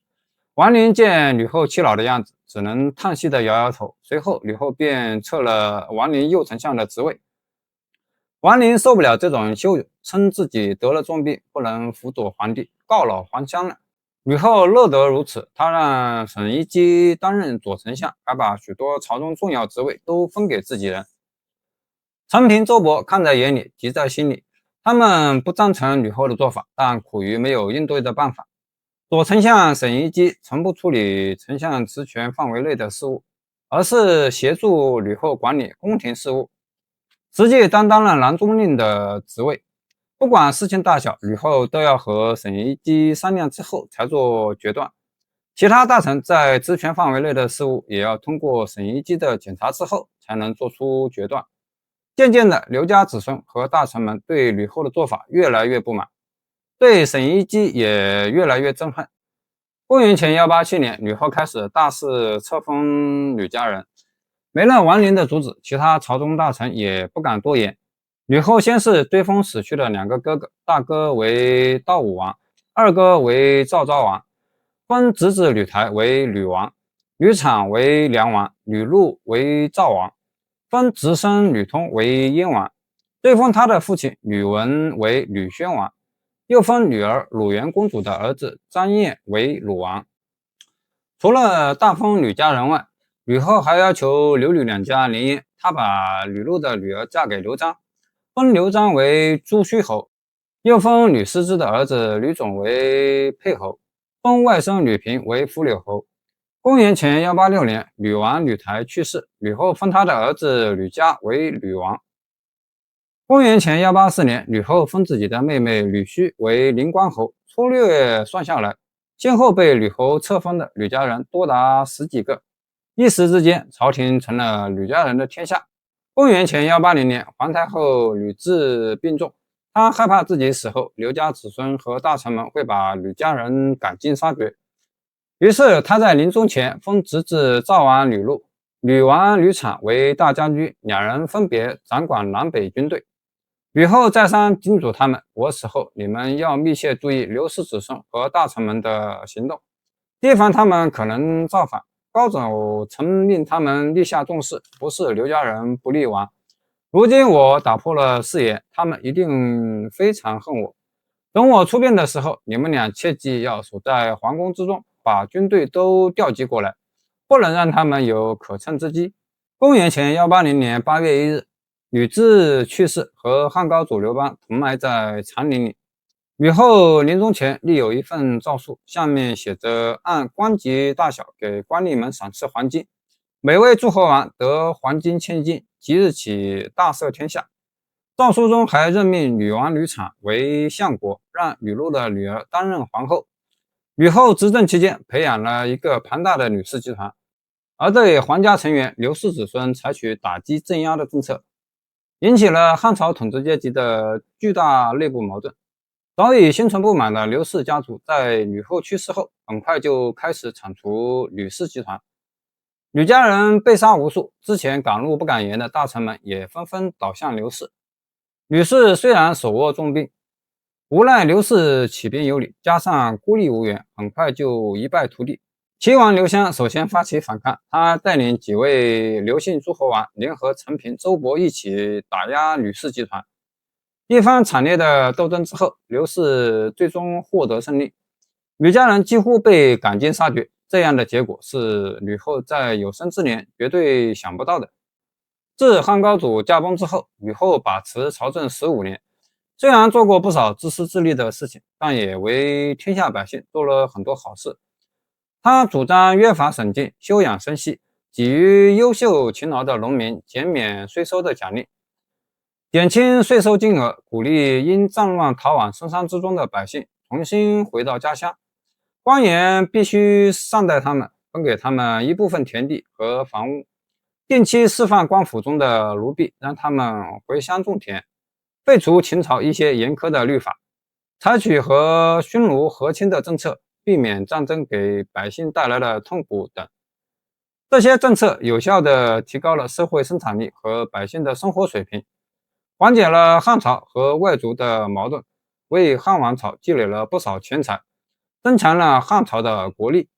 王陵见吕后气恼的样子，只能叹息地摇摇头。随后吕后便撤了王陵右丞相的职位。王陵受不了这种羞辱，称自己得了重病，不能辅佐皇帝，告老还乡了。吕后乐得如此，他让沈一基担任左丞相，还把许多朝中重要职位都分给自己人。陈平、周勃看在眼里，急在心里。他们不赞成吕后的做法，但苦于没有应对的办法。左丞相沈一基从不处理丞相职权范围内的事务，而是协助吕后管理宫廷事务，实际担当了郎中令的职位。不管事情大小，吕后都要和沈一基商量之后才做决断。其他大臣在职权范围内的事务，也要通过沈一基的检查之后才能做出决断。渐渐的，刘家子孙和大臣们对吕后的做法越来越不满，对沈一基也越来越憎恨。公元前187年，吕后开始大肆册封吕家人，没了王陵的阻止，其他朝中大臣也不敢多言。吕后先是追封死去的2个哥哥，大哥为道武王，二哥为赵昭王，封侄子吕台为吕王，吕产为梁王，吕禄为赵王，封侄孙吕通为燕王，追封他的父亲吕文为吕宣王，又封女儿鲁元公主的儿子张燕为鲁王。除了大封吕家人外，吕后还要求刘吕2家联姻，她把吕禄的女儿嫁给刘璋，封刘璋为朱虚侯，又封吕师之的儿子吕种为沛侯，封外甥吕平为扶柳侯。公元前186年，吕王吕台去世，吕后封他的儿子吕嘉为吕王。公元前184年，吕后封自己的妹妹吕须为灵光侯。粗略算下来，先后被吕后册封的吕家人多达10几个，一时之间，朝廷成了吕家人的天下。公元前180年，皇太后吕雉病重，她害怕自己死后，刘家子孙和大臣们会把吕家人赶尽杀绝。于是他在临终前封侄子赵王吕禄、吕王吕产为大将军，两人分别掌管南北军队。吕后再三叮嘱他们：我死后，你们要密切注意刘氏子孙和大臣们的行动，提防他们可能造反。高祖曾命他们立下重誓，不是刘家人不立王。如今我打破了誓言，他们一定非常恨我。等我出殡的时候，你们俩切记要守在皇宫之中，把军队都调集过来，不能让他们有可乘之机。公元前180年8月1日，吕雉去世，和汉高祖刘邦同埋在长陵里。吕后临终前立有一份诏书，上面写着按官级大小给官吏们赏赐黄金，每位诸侯王得黄金1000斤，即日起大赦天下。诏书中还任命吕王吕产为相国，让吕禄的女儿担任皇后。吕后执政期间，培养了一个庞大的吕氏集团，而对皇家成员刘氏子孙采取打击镇压的政策，引起了汉朝统治阶级的巨大内部矛盾。早已心存不满的刘氏家族在吕后去世后，很快就开始铲除吕氏集团。吕家人被杀无数，之前敢怒不敢言的大臣们也纷纷倒向刘氏。吕氏虽然手握重兵，无奈刘氏起兵有礼，加上孤立无援，很快就一败涂地。齐王刘襄首先发起反抗，他带领几位刘姓诸侯王联合陈平、周勃一起打压吕氏集团。一番惨烈的斗争之后，刘氏最终获得胜利，吕家人几乎被赶尽杀绝。这样的结果是吕后在有生之年绝对想不到的。自汉高祖驾崩之后，吕后把持朝政15年，虽然做过不少自私自利的事情，但也为天下百姓做了很多好事。他主张约法审禁，休养生息，给予优秀勤劳的农民减免税收的奖励，减轻税收金额，鼓励因战乱逃往深山之中的百姓重新回到家乡。官员必须善待他们，分给他们一部分田地和房屋，定期释放官府中的奴婢，让他们回乡种田，废除秦朝一些严苛的律法，采取和匈奴和亲的政策，避免战争给百姓带来的痛苦等。这些政策有效地提高了社会生产力和百姓的生活水平，缓解了汉朝和外族的矛盾，为汉王朝积累了不少钱财，增强了汉朝的国力。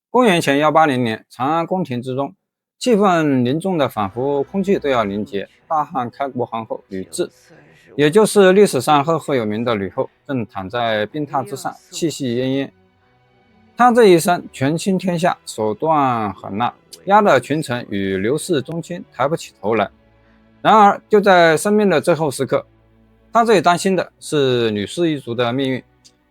公元前180年，长安宫廷之中，气氛凝重的仿佛空气都要凝结。大汉开国皇后吕雉，也就是历史上赫赫有名的吕后，正躺在病榻之上，气息奄奄。她这一生权倾天下，手段狠辣，压得群臣与刘氏宗亲抬不起头来。然而，就在生命的最后时刻，她最担心的是吕氏一族的命运。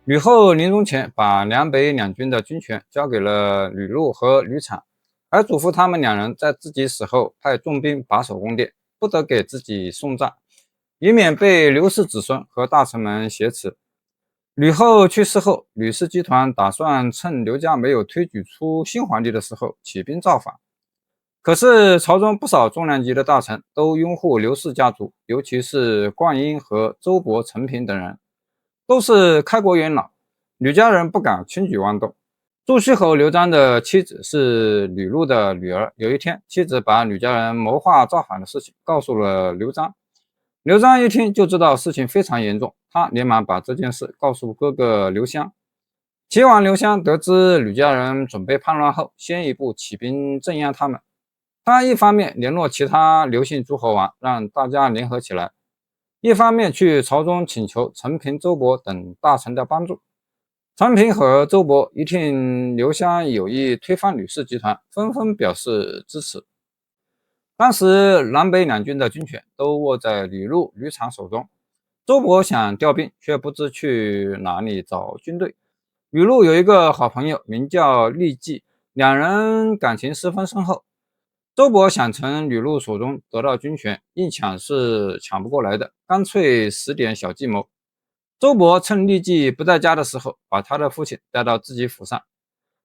吕后临终前把梁北两军的军权交给了吕禄和吕产，还嘱咐他们两人在自己死后派重兵把守宫殿，不得给自己送葬，以免被刘氏子孙和大臣们挟持。吕后去世后，吕氏集团打算趁刘家没有推举出新皇帝的时候起兵造反。可是朝中不少重量级的大臣都拥护刘氏家族，尤其是灌婴和周勃、陈平等人，都是开国元老，吕家人不敢轻举妄动。朱虚侯刘璋的妻子是吕禄的女儿，有一天，妻子把吕家人谋划造反的事情告诉了刘璋。刘璋一听就知道事情非常严重，他连忙把这件事告诉哥哥刘襄。齐王刘襄得知吕家人准备叛乱后，先一步起兵镇压他们。他一方面联络其他刘姓诸侯王，让大家联合起来，一方面去朝中请求陈平、周勃等大臣的帮助。陈平和周勃一听刘襄有意推翻吕氏集团，纷纷表示支持。当时南北两军的军权都握在吕禄、吕产手中，周勃想调兵，却不知去哪里找军队。吕禄有一个好朋友名叫郦季，两人感情十分深厚。周勃想从吕禄手中得到军权，硬抢是抢不过来的，干脆使点小计谋。周勃趁郦季不在家的时候，把他的父亲带到自己府上。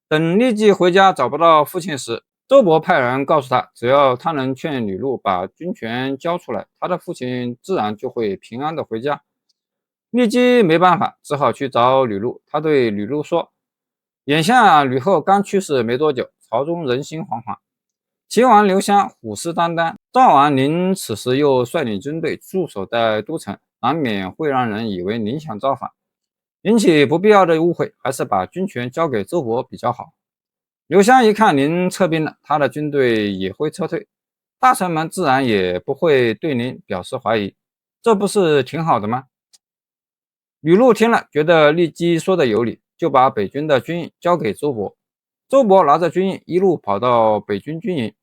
等郦季回家找不到父亲时，周勃派人告诉他，只要他能劝吕禄把军权交出来，他的父亲自然就会平安的回家。郦季没办法，只好去找吕禄。他对吕禄说，眼下吕后刚去世没多久，朝中人心惶惶，齐王刘襄虎视眈眈，赵王您此时又率领军队驻守在都城，难免会让人以为您想造反，引起不必要的误会，还是把军权交给周勃比较好。刘襄一看您撤兵了，他的军队也会撤退，大臣们自然也不会对您表示怀疑，这不是挺好的吗？吕禄听了，觉得郦姬说的有理，就把北军的军营交给周勃。周勃拿着军营一路跑到北军军营，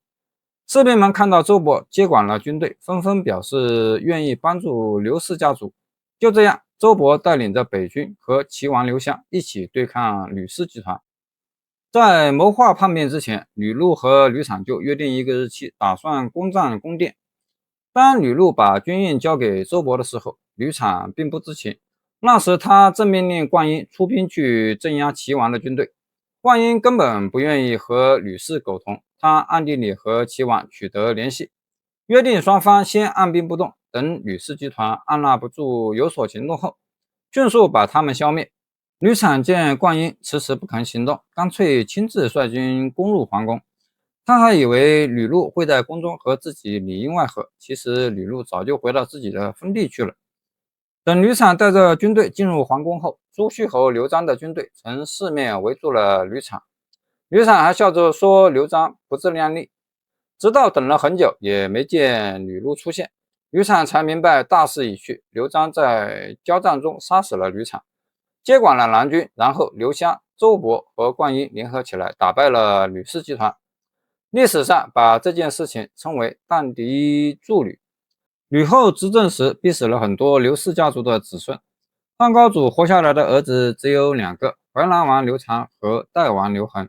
士兵们看到周勃接管了军队，纷纷表示愿意帮助刘氏家族。就这样，周勃带领着北军和齐王刘襄一起对抗吕氏集团。在谋划叛变之前，吕禄和吕产就约定一个日期，打算攻占宫殿。当吕禄把军印交给周勃的时候，吕产并不知情。那时他正命令灌婴出兵去镇压齐王的军队。灌婴根本不愿意和吕氏苟同，他暗地里和齐王取得联系，约定双方先按兵不动，等吕氏集团按捺不住有所行动后，迅速把他们消灭。吕产见灌婴迟迟不肯行动，干脆亲自率军攻入皇宫。他还以为吕禄会在宫中和自己里应外合，其实吕禄早就回到自己的封地去了。等吕产带着军队进入皇宫后，朱虚侯刘璋的军队从四面围住了吕产。吕产还笑着说刘璋不自量力，直到等了很久也没见吕禄出现，吕产才明白大势已去，刘璋在交战中杀死了吕产，接管了南军，然后刘襄、周勃和灌婴联合起来打败了吕氏集团。历史上把这件事情称为荡涤助吕。吕后执政时逼死了很多刘氏家族的子孙，汉高祖活下来的儿子只有2个，淮南王刘长和代王刘恒。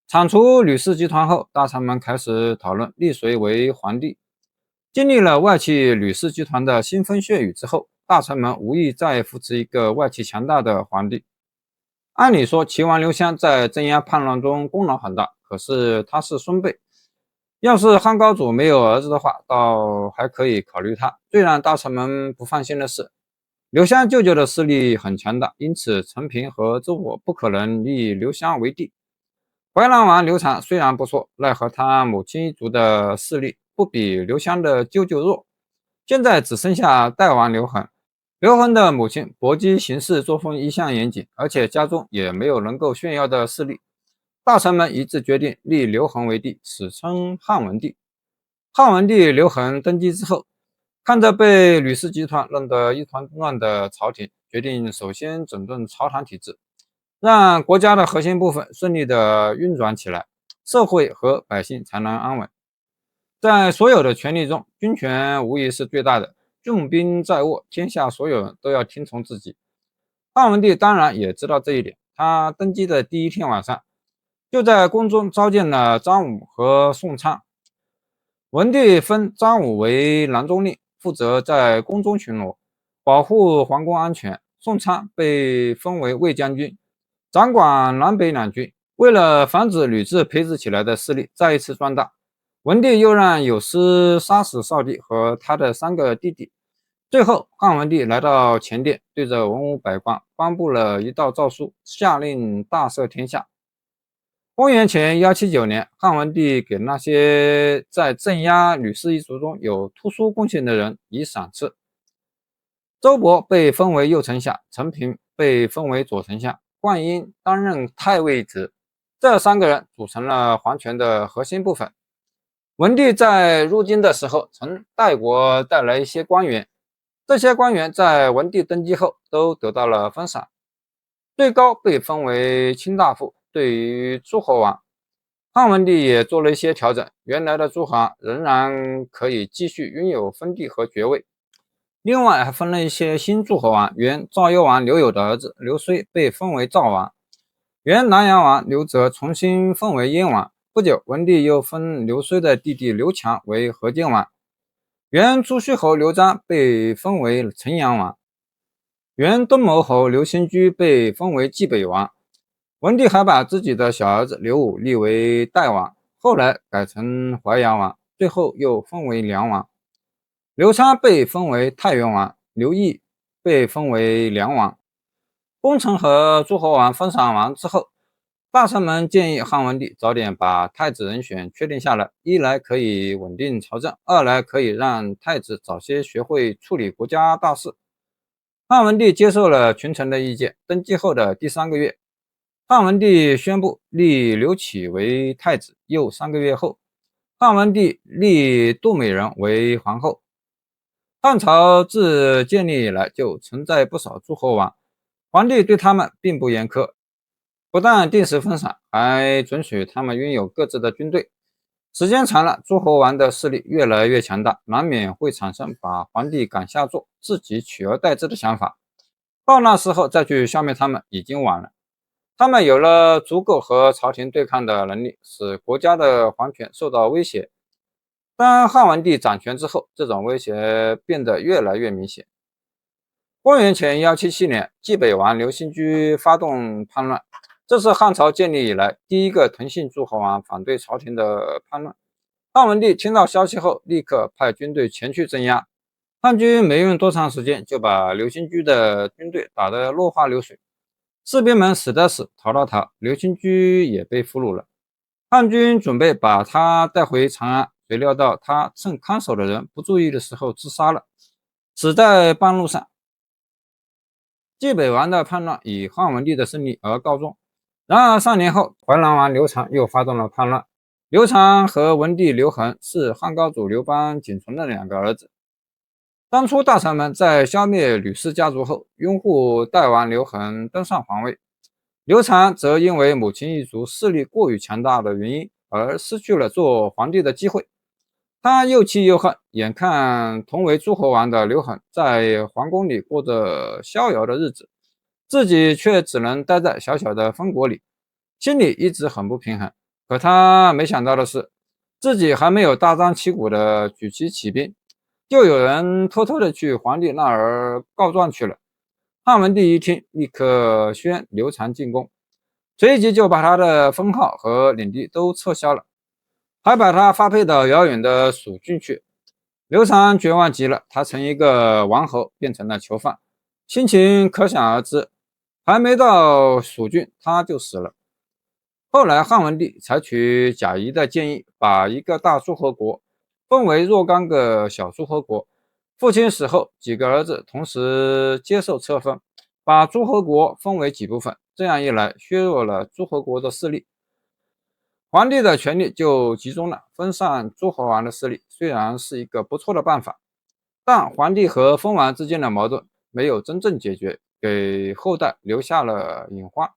铲除吕氏集团后，大臣们开始讨论立谁为皇帝。经历了外戚吕氏集团的腥风血雨之后，大臣们无意再扶持一个外戚强大的皇帝。按理说，齐王刘襄在镇压叛乱中功劳很大，可是他是孙辈，要是汉高祖没有儿子的话，倒还可以考虑他。最让大臣们不放心的是，刘襄舅舅的势力很强大，因此陈平和周勃不可能立刘襄为帝。淮南王刘长虽然不错，奈何他母亲一族的势力不比刘襄的舅舅弱。现在只剩下代王刘恒。刘恒的母亲薄姬行事作风一向严谨，而且家中也没有能够炫耀的势力。大臣们一致决定立刘恒为帝，史称汉文帝。汉文帝刘恒登基之后，看着被吕氏集团弄得一团乱的朝廷，决定首先整顿朝堂体制，让国家的核心部分顺利的运转起来，社会和百姓才能安稳。在所有的权力中，军权无疑是最大的。重兵在握，天下所有人都要听从自己。汉文帝当然也知道这一点，他登基的第1天晚上，就在宫中召见了张武和宋昌。文帝封张武为郎中令，负责在宫中巡逻，保护皇宫安全。宋昌被封为卫将军，掌管南北两军。为了防止吕雉培植起来的势力再一次壮大，文帝又让有司杀死少帝和他的3个弟弟。最后，汉文帝来到前殿，对着文武百官颁布了一道诏书，下令大赦天下。公元前179年，汉文帝给那些在镇压吕氏一族中有突出贡献的人以赏赐。周勃被封为右丞相，陈平被封为左丞相，灌婴担任太尉职。这3个人组成了皇权的核心部分。文帝在入京的时候，曾代国带来一些官员，这些官员在文帝登基后都得到了封赏，最高被封为卿大夫。对于诸侯王，汉文帝也做了一些调整，原来的诸侯王仍然可以继续拥有封地和爵位。另外还分了一些新诸侯王，原赵幽王刘友的儿子刘睢被封为赵王，原南阳王刘泽重新封为燕王。不久，文帝又封刘睢的弟弟刘强为河间王，原朱虚侯刘璋被封为城阳王，原东牟侯刘兴居被封为济北王。文帝还把自己的小儿子刘武立为代王，后来改成淮阳王，最后又封为梁王。刘昌被封为太原王，刘毅被封为梁王。功臣和诸侯王封赏完之后，大臣们建议汉文帝早点把太子人选确定下来，一来可以稳定朝政，二来可以让太子早些学会处理国家大事。汉文帝接受了群臣的意见，登基后的第3个月，汉文帝宣布立刘启为太子。又3个月后，汉文帝立杜美人为皇后。汉朝自建立以来就存在不少诸侯王，皇帝对他们并不严苛，不但定时封赏，还准许他们拥有各自的军队。时间长了，诸侯王的势力越来越强大，难免会产生把皇帝赶下座，自己取而代之的想法。到那时候再去消灭他们已经晚了。他们有了足够和朝廷对抗的能力，使国家的皇权受到威胁。当汉文帝掌权之后，这种威胁变得越来越明显。公元前177年，济北王刘兴居发动叛乱，这是汉朝建立以来第一个同姓诸侯王反对朝廷的叛乱。汉文帝听到消息后，立刻派军队前去镇压。汉军没用多长时间，就把刘兴居的军队打得落花流水，士兵们死的死，逃的逃，刘兴居也被俘虏了。汉军准备把他带回长安，谁料到他趁看守的人不注意的时候自杀了，死在半路上。济北王的叛乱以汉文帝的胜利而告终。然而3年后，淮南王刘长又发动了叛乱。刘长和文帝刘恒是汉高祖刘邦仅存的2个儿子。当初大臣们在消灭吕氏家族后，拥护代王刘恒登上皇位。刘长则因为母亲一族势力过于强大的原因，而失去了做皇帝的机会。他又气又恨，眼看同为诸侯王的刘恒在皇宫里过着逍遥的日子，自己却只能待在小小的封国里，心里一直很不平衡。可他没想到的是，自己还没有大张旗鼓的举旗起兵，就有人偷偷的去皇帝那儿告状去了。汉文帝一听，立刻宣刘禅进宫，随即就把他的封号和领地都撤销了，还把他发配到遥远的蜀郡去。刘禅绝望极了，他从一个王侯变成了囚犯，心情可想而知。还没到蜀郡，他就死了。后来汉文帝采取贾谊的建议，把一个大诸侯国分为若干个小诸侯国。父亲死后，几个儿子同时接受册封，把诸侯国分为几部分。这样一来，削弱了诸侯国的势力，皇帝的权力就集中了，分散诸侯王的势力。虽然是一个不错的办法，但皇帝和封王之间的矛盾没有真正解决，给后代留下了隐患。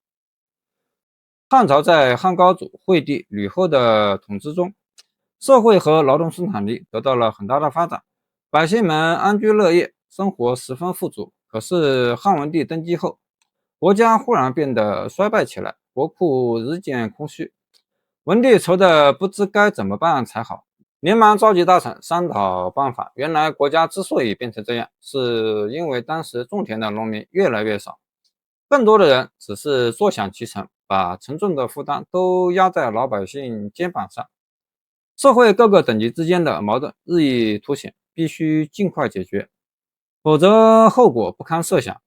汉朝在汉高祖、惠帝、吕后的统治中，社会和劳动生产力得到了很大的发展，百姓们安居乐业，生活十分富足。可是汉文帝登基后，国家忽然变得衰败起来，国库日渐空虚，文帝愁得不知该怎么办才好，连忙召集大臣商讨办法。原来国家之所以变成这样，是因为当时种田的农民越来越少，更多的人只是坐享其成，把沉重的负担都压在老百姓肩膀上。社会各个等级之间的矛盾日益凸显，必须尽快解决，否则后果不堪设想。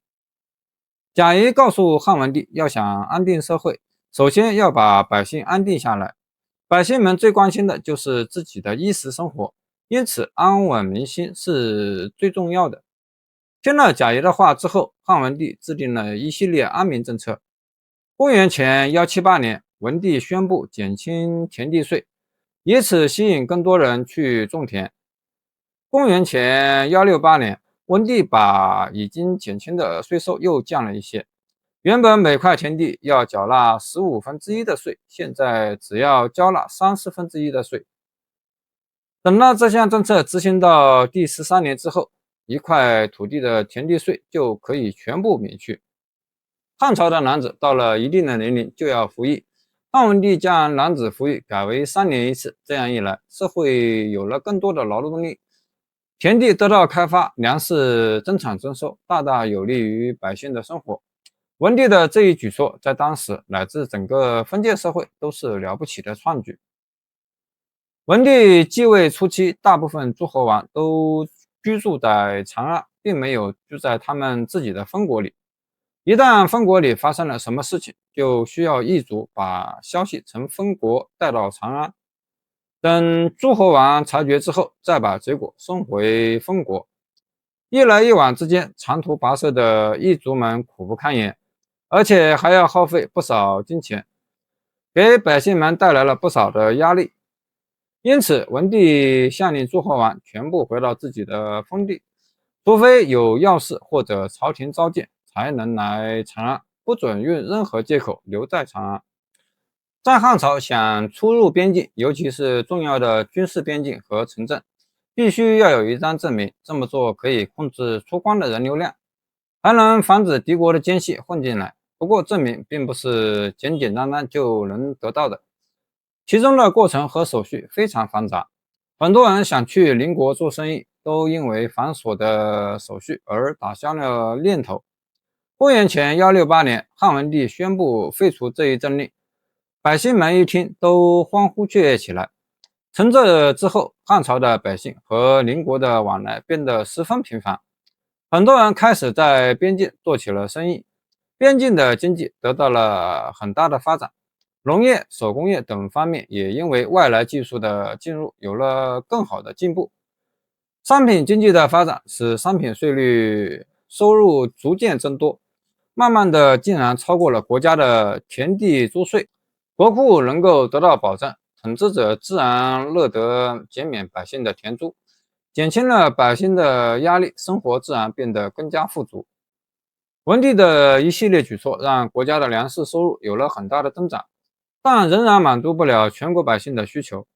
贾谊告诉汉文帝，要想安定社会，首先要把百姓安定下来。百姓们最关心的就是自己的衣食生活，因此安稳民心是最重要的。听了贾谊的话之后，汉文帝制定了一系列安民政策。公元前178年，文帝宣布减轻田地税，以此吸引更多人去种田。公元前168年，文帝把已经减轻的税收又降了一些，原本每块田地要缴纳1/15的税，现在只要交纳1/30的税。等到这项政策执行到第13年之后，一块土地的田地税就可以全部免去。汉朝的男子到了一定的年龄就要服役，汉文帝将男子服役改为3年一次，这样一来，社会有了更多的劳动力，田地得到开发，粮食增产增收，大大有利于百姓的生活。文帝的这一举措在当时乃至整个封建社会都是了不起的创举。文帝继位初期，大部分诸侯王都居住在长安，并没有住在他们自己的封国里。一旦封国里发生了什么事情，就需要异族把消息从封国带到长安，等诸侯王察觉之后，再把结果送回封国。一来一往之间，长途跋涉的异族们苦不堪言，而且还要耗费不少金钱，给百姓们带来了不少的压力。因此，文帝下令诸侯王全部回到自己的封地，除非有要事或者朝廷召见，才能来长安，不准用任何借口留在长安。在汉朝，想出入边境，尤其是重要的军事边境和城镇，必须要有一张证明。这么做可以控制出关的人流量，还能防止敌国的奸细混进来。不过，证明并不是简简单单就能得到的，其中的过程和手续非常繁杂。很多人想去邻国做生意，都因为繁琐的手续而打消了念头。公元前168年，汉文帝宣布废除这一政令，百姓们一听都欢呼雀跃起来。从这之后，汉朝的百姓和邻国的往来变得十分频繁，很多人开始在边境做起了生意，边境的经济得到了很大的发展，农业、手工业等方面也因为外来技术的进入有了更好的进步。商品经济的发展使商品税率收入逐渐增多，慢慢的竟然超过了国家的田地租税，国库能够得到保障，统治者自然乐得减免百姓的田租，减轻了百姓的压力，生活自然变得更加富足。文帝的一系列举措让国家的粮食收入有了很大的增长，但仍然满足不了全国百姓的需求。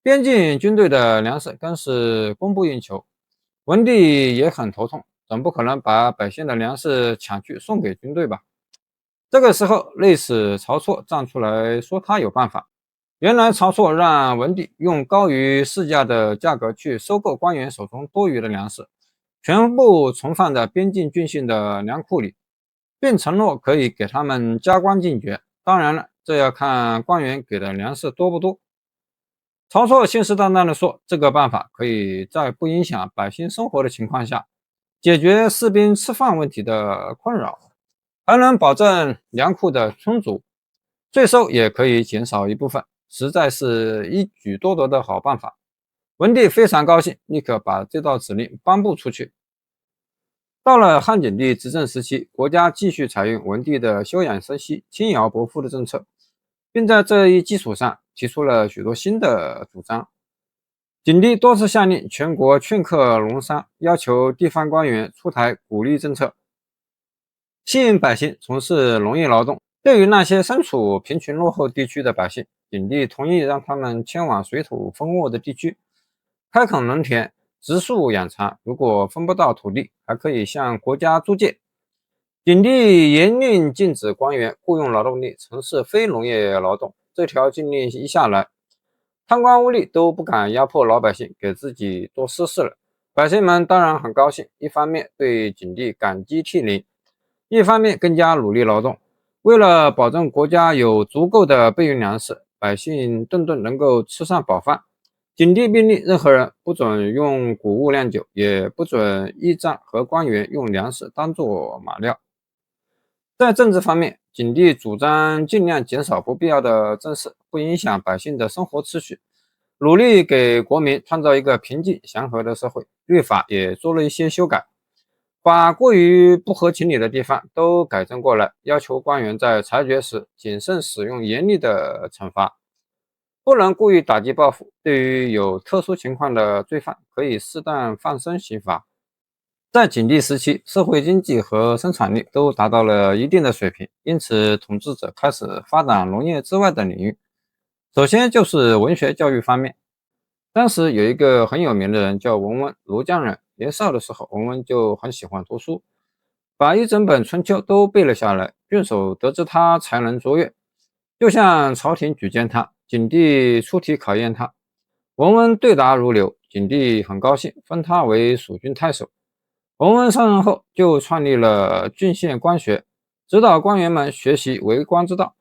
边境军队的粮食更是供不应求，文帝也很头痛，总不可能把百姓的粮食抢去送给军队吧？这个时候，内史晁错站出来说他有办法。原来晁错让文帝用高于市价的价格去收购官员手中多余的粮食，全部存放在边境郡县的粮库里，并承诺可以给他们加官进爵。当然了，这要看官员给的粮食多不多。晁错信誓旦旦地说，这个办法可以在不影响百姓生活的情况下，解决士兵吃饭问题的困扰，还能保证粮库的充足，税收也可以减少一部分，实在是一举多得的好办法。文帝非常高兴，立刻把这道指令颁布出去。到了汉景帝执政时期，国家继续采用文帝的休养生息、轻徭薄赋的政策，并在这一基础上提出了许多新的主张。景帝多次下令全国劝课农商，要求地方官员出台鼓励政策，吸引百姓从事农业劳动。对于那些身处贫穷落后地区的百姓，景帝同意让他们迁往水土丰沃的地区，开垦农田，植树养蚕。如果分不到土地，还可以向国家租借。景帝严令禁止官员雇佣劳动力从事非农业劳动。这条禁令一下来，贪官污吏都不敢压迫老百姓给自己做私事了。百姓们当然很高兴，一方面对景帝感激涕零，一方面更加努力劳动。为了保证国家有足够的备用粮食，百姓顿顿能够吃上饱饭，景帝命令任何人不准用谷物酿酒，也不准驿站和官员用粮食当作马料。在政治方面，景帝主张尽量减少不必要的政事，不影响百姓的生活秩序，努力给国民创造一个平静祥和的社会。律法也做了一些修改，把过于不合情理的地方都改正过来，要求官员在裁决时谨慎使用严厉的惩罚，不能故意打击报复。对于有特殊情况的罪犯，可以适当放松刑罚。在景帝时期，社会经济和生产力都达到了一定的水平，因此统治者开始发展农业之外的领域。首先就是文学教育方面。当时有一个很有名的人叫文温，庐江人。年少的时候，文温就很喜欢读书，把一整本春秋都背了下来。郡守得知他才能卓越，就向朝廷举荐他。景帝出题考验他，文温对答如流，景帝很高兴，封他为蜀郡太守。文温上任后，就创立了郡县官学，指导官员们学习为官之道，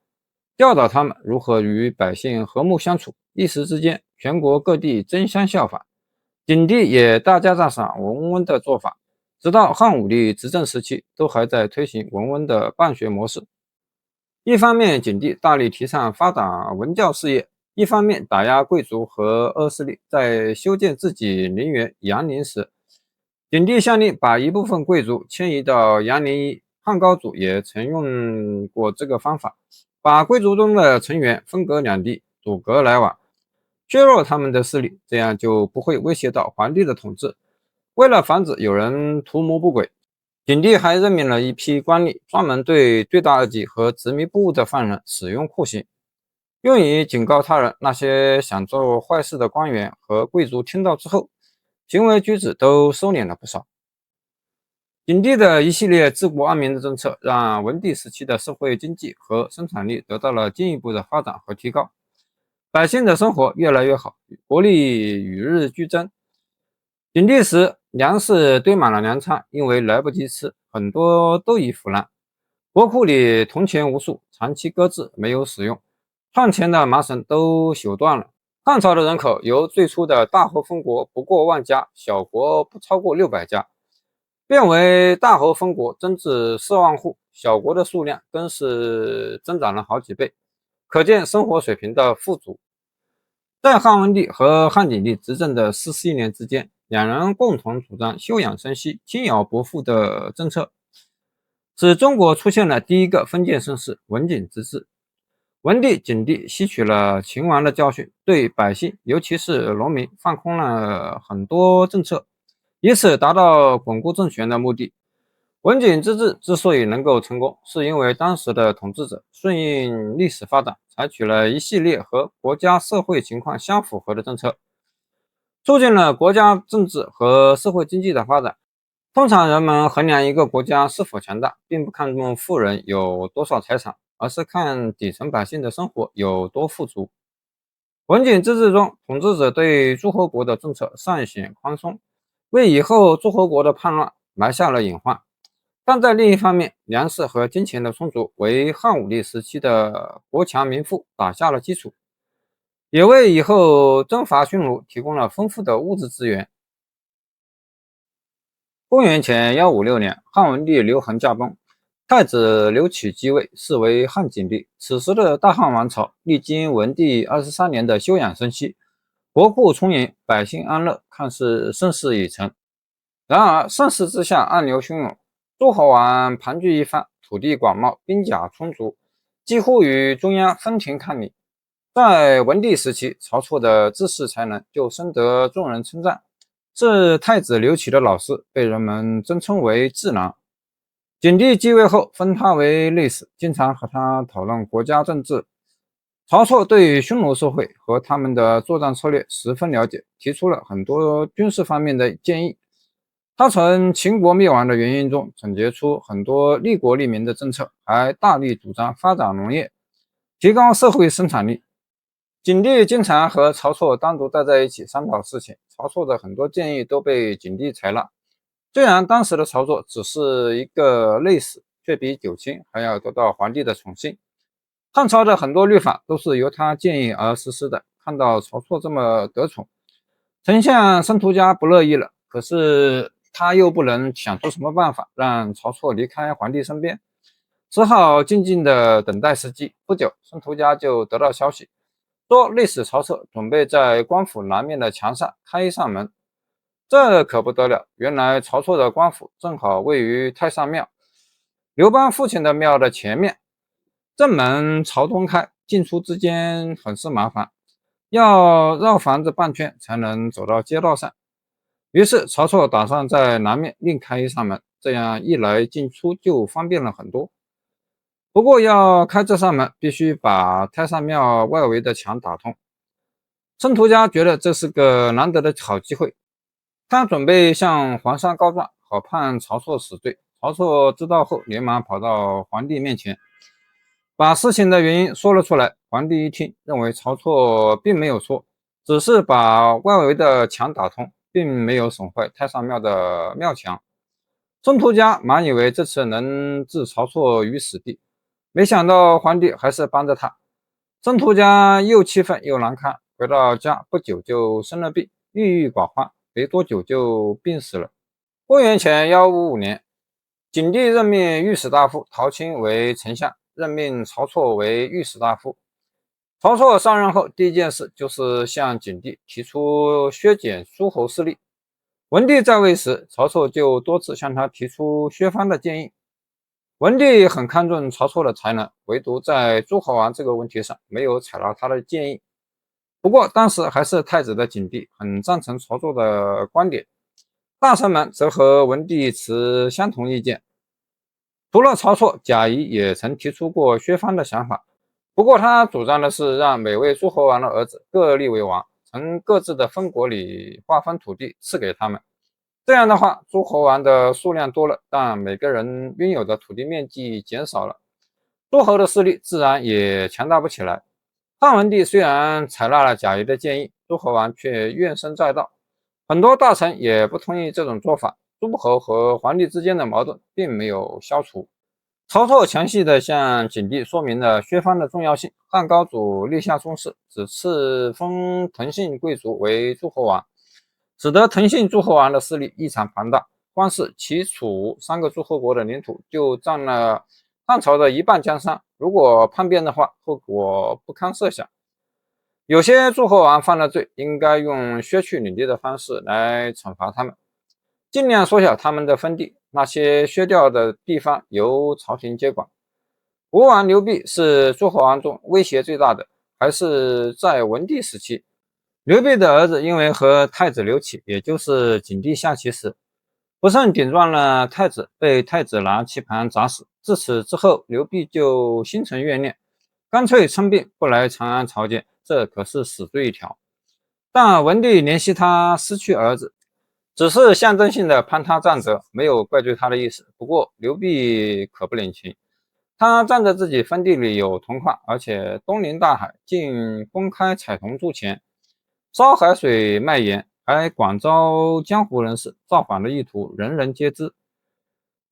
教导他们如何与百姓和睦相处。一时之间，全国各地争相效仿，景帝也大加赞赏文温的做法。直到汉武帝执政时期，都还在推行文温的办学模式。一方面，景帝大力提倡发展文教事业，一方面打压贵族和恶势力。在修建自己陵园阳陵时，景帝下令把一部分贵族迁移到阳陵邑。汉高祖也曾用过这个方法，把贵族中的成员分隔两地，阻隔来往，削弱他们的势力，这样就不会威胁到皇帝的统治。为了防止有人图谋不轨，景帝还任命了一批官吏，专门对罪大恶极和执迷不悟的犯人使用酷刑，用以警告他人。那些想做坏事的官员和贵族听到之后，行为举止都收敛了不少。景帝的一系列治国安民的政策，让文帝时期的社会经济和生产力得到了进一步的发展和提高，百姓的生活越来越好，国力与日俱增。景帝时，粮食堆满了粮仓，因为来不及吃，很多都已腐烂。国库里铜钱无数，长期搁置，没有使用，串钱的麻绳都朽断了。汉朝的人口由最初的大侯封国不过万家，小国不超过600家，变为大侯封国增至4万户，小国的数量更是增长了好几倍，可见生活水平的富足。在汉文帝和汉景帝执政的41年之间，两人共同主张休养生息、轻徭薄赋的政策，使中国出现了第一个封建盛世——文景之治。文帝、景帝吸取了秦王的教训，对百姓，尤其是农民，放宽了很多政策，以此达到巩固政权的目的。文景之治之所以能够成功，是因为当时的统治者顺应历史发展，采取了一系列和国家社会情况相符合的政策，促进了国家政治和社会经济的发展。通常人们衡量一个国家是否强大，并不看重富人有多少财产，而是看底层百姓的生活有多富足。文景之治中，统治者对诸侯国的政策尚显宽松，为以后诸侯国的叛乱埋下了隐患。但在另一方面，粮食和金钱的充足为汉武帝时期的国强民富打下了基础，也为以后征伐匈奴提供了丰富的物质资源。公元前156年，汉文帝刘恒驾崩，太子刘启继位，是为汉景帝。此时的大汉王朝历经文帝23年的休养生息，国库充盈，百姓安乐，看似盛世已成。然而盛世之下暗流汹涌，诸侯王盘踞一方，土地广袤，兵甲充足，几乎与中央分庭抗礼。在文帝时期，曹错的治世才能就深得众人称赞，是太子刘启的老师，被人们尊称为智囊。景帝继位后，封他为内史，经常和他讨论国家政治。曹错对匈奴社会和他们的作战策略十分了解，提出了很多军事方面的建议。他从秦国灭亡的原因中总结出很多利国利民的政策，还大力主张发展农业，提高社会生产力。景帝经常和曹错单独待在一起商讨事情，曹错的很多建议都被景帝采纳。虽然当时的曹错只是一个内史，却比九卿还要得到皇帝的宠幸。汉朝的很多律法都是由他建议而实施的。看到曹错这么得宠，丞相申屠嘉不乐意了，可是他又不能想出什么办法让曹错离开皇帝身边，只好静静地等待时机。不久，申屠嘉就得到消息，说内史曹策准备在官府南面的墙上开一扇门。这可不得了，原来曹错的官府正好位于太上庙，刘邦父亲的庙的前面，正门朝东开，进出之间很是麻烦，要绕房子半圈才能走到街道上。于是曹错打算在南面另开一扇门，这样一来进出就方便了很多。不过要开这扇门，必须把太上庙外围的墙打通。申屠嘉觉得这是个难得的好机会，他准备向皇上告状，好判曹错死罪。曹错知道后，连忙跑到皇帝面前，把事情的原因说了出来。皇帝一听，认为曹错并没有错，只是把外围的墙打通，并没有损坏太上庙的庙墙。申屠嘉满以为这次能置曹错于死地，没想到皇帝还是帮着他。申屠嘉又气愤又难堪，回到家不久就生了病，郁郁寡欢，没多久就病死了。公元前155年，景帝任命御史大夫陶钦为丞相，任命曹错为御史大夫。曹错上任后，第一件事就是向景帝提出削减诸侯势力。文帝在位时，曹错就多次向他提出削藩的建议。文帝很看重曹错的才能，唯独在诸侯王这个问题上没有采纳他的建议。不过当时还是太子的景帝很赞成曹错的观点，大臣们则和文帝持相同意见。除了曹错，贾谊也曾提出过削藩的想法，不过他主张的是让每位诸侯王的儿子各立为王，从各自的封国里划分土地赐给他们。这样的话，诸侯王的数量多了，但每个人拥有的土地面积减少了，诸侯的势力自然也强大不起来。汉文帝虽然采纳了贾谊的建议，诸侯王却怨声载道，很多大臣也不同意这种做法，诸侯和皇帝之间的矛盾并没有消除。曹错详细地向景帝说明了削藩的重要性，汉高祖立下重誓，只赐封滕姓贵族为诸侯王，使得滕姓诸侯王的势力异常庞大，光是齐楚吴三个诸侯国的领土就占了汉朝的一半江山，如果叛变的话，后果不堪设想。有些诸侯王犯了罪，应该用削去领地的方式来惩罚他们，尽量缩小他们的分地，那些削掉的地方由朝廷接管。吴王刘濞是诸侯王中威胁最大的，还是在文帝时期。刘濞的儿子因为和太子刘启，也就是景帝下棋时，不慎顶撞了太子，被太子拿棋盘砸死。自此之后，刘濞就心存怨念，干脆称病不来长安朝见，这可是死罪一条。但文帝怜惜他失去儿子，只是象征性的判他杖责，没有怪罪他的意思。不过刘濞可不领情，他仗着自己封地里有铜矿，而且东临大海，竟公开采铜铸钱，烧海水卖盐，还广招江湖人士，造反的意图人人皆知。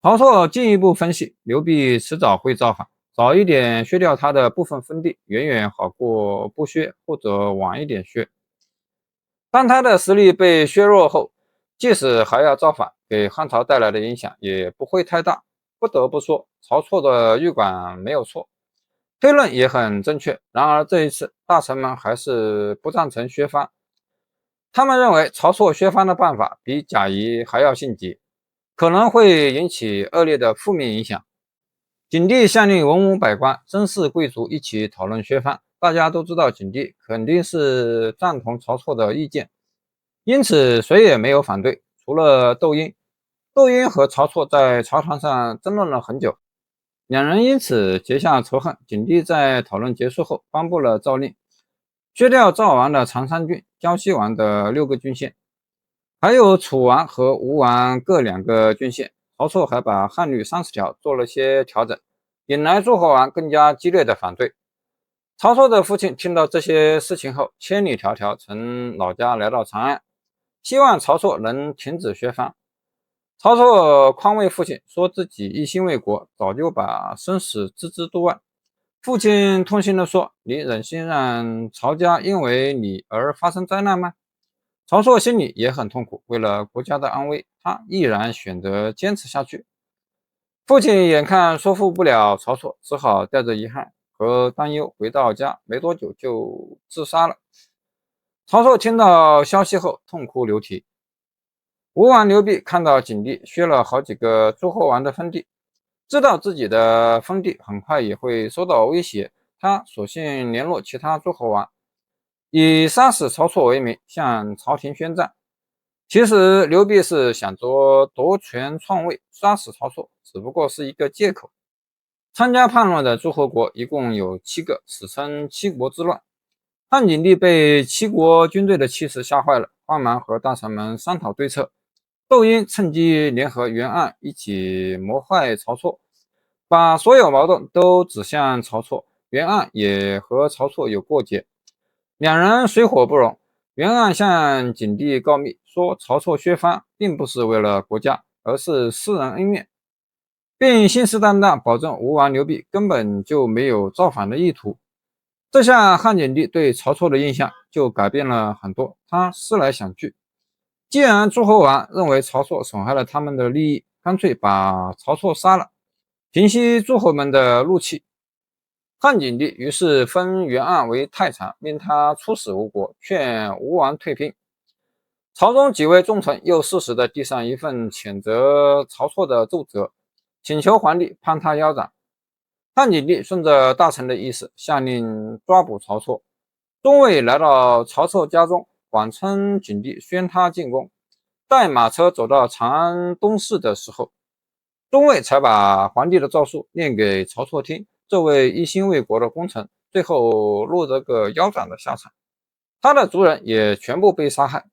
曹错进一步分析，刘濞迟早会造反，早一点削掉他的部分封地，远远好过不削或者晚一点削。当他的实力被削弱后，即使还要造反，给汉朝带来的影响也不会太大。不得不说，曹错的预感没有错，推论也很正确。然而这一次，大臣们还是不赞成削藩。他们认为曹错削藩的办法比贾谊还要性急，可能会引起恶劣的负面影响。景帝下令文武百官、绅士贵族一起讨论削藩。大家都知道景帝肯定是赞同曹错的意见，因此谁也没有反对，除了窦婴。窦婴和曹错在朝堂上争论了很久，两人因此结下仇恨。景帝在讨论结束后颁布了诏令，削掉赵王的长三郡、胶西王的6个郡县，还有楚王和吴王各2个郡县。曹错还把汉律30条做了些调整，引来诸侯王更加激烈的反对。曹错的父亲听到这些事情后，千里迢迢从老家来到长安，希望曹错能停止削藩。曹错宽慰父亲，说自己一心为国，早就把生死置之度外。父亲痛心地说：“你忍心让曹家因为你而发生灾难吗？”曹错心里也很痛苦，为了国家的安危，他毅然选择坚持下去。父亲眼看说服不了曹错，只好带着遗憾和担忧回到家，没多久就自杀了。曹错听到消息后痛哭流涕。吴王刘濞看到景帝削了好几个诸侯王的封地，知道自己的封地很快也会受到威胁，他索性联络其他诸侯王，以杀死曹错为名向朝廷宣战。其实刘濞是想着夺权篡位，杀死曹错只不过是一个借口。参加叛乱的诸侯国一共有7个，史称七国之乱。汉景帝被七国军队的气势吓坏了，慌忙和大臣们商讨对策。窦婴趁机联合袁盎一起谋害曹错，把所有矛盾都指向曹错。袁盎也和曹错有过节，两人水火不容。袁盎向景帝告密，说曹错削藩并不是为了国家，而是私人恩怨，并信誓旦旦保证吴王刘濞根本就没有造反的意图。这下汉景帝对曹错的印象就改变了很多。他思来想去，既然诸侯王认为曹错损害了他们的利益，干脆把曹错杀了，平息诸侯们的怒气。汉景帝于是封袁盎为太常，命他出使吴国，劝吴王退兵。朝中几位重臣又适时地递上一份谴责曹错的奏折，请求皇帝判他腰斩。汉景帝顺着大臣的意思，下令抓捕曹错。中尉来到曹错家中，谎称景帝宣他进宫。待马车走到长安东市的时候，中尉才把皇帝的诏书念给曹错听。这位一心为国的功臣，最后落得个腰斩的下场。他的族人也全部被杀害。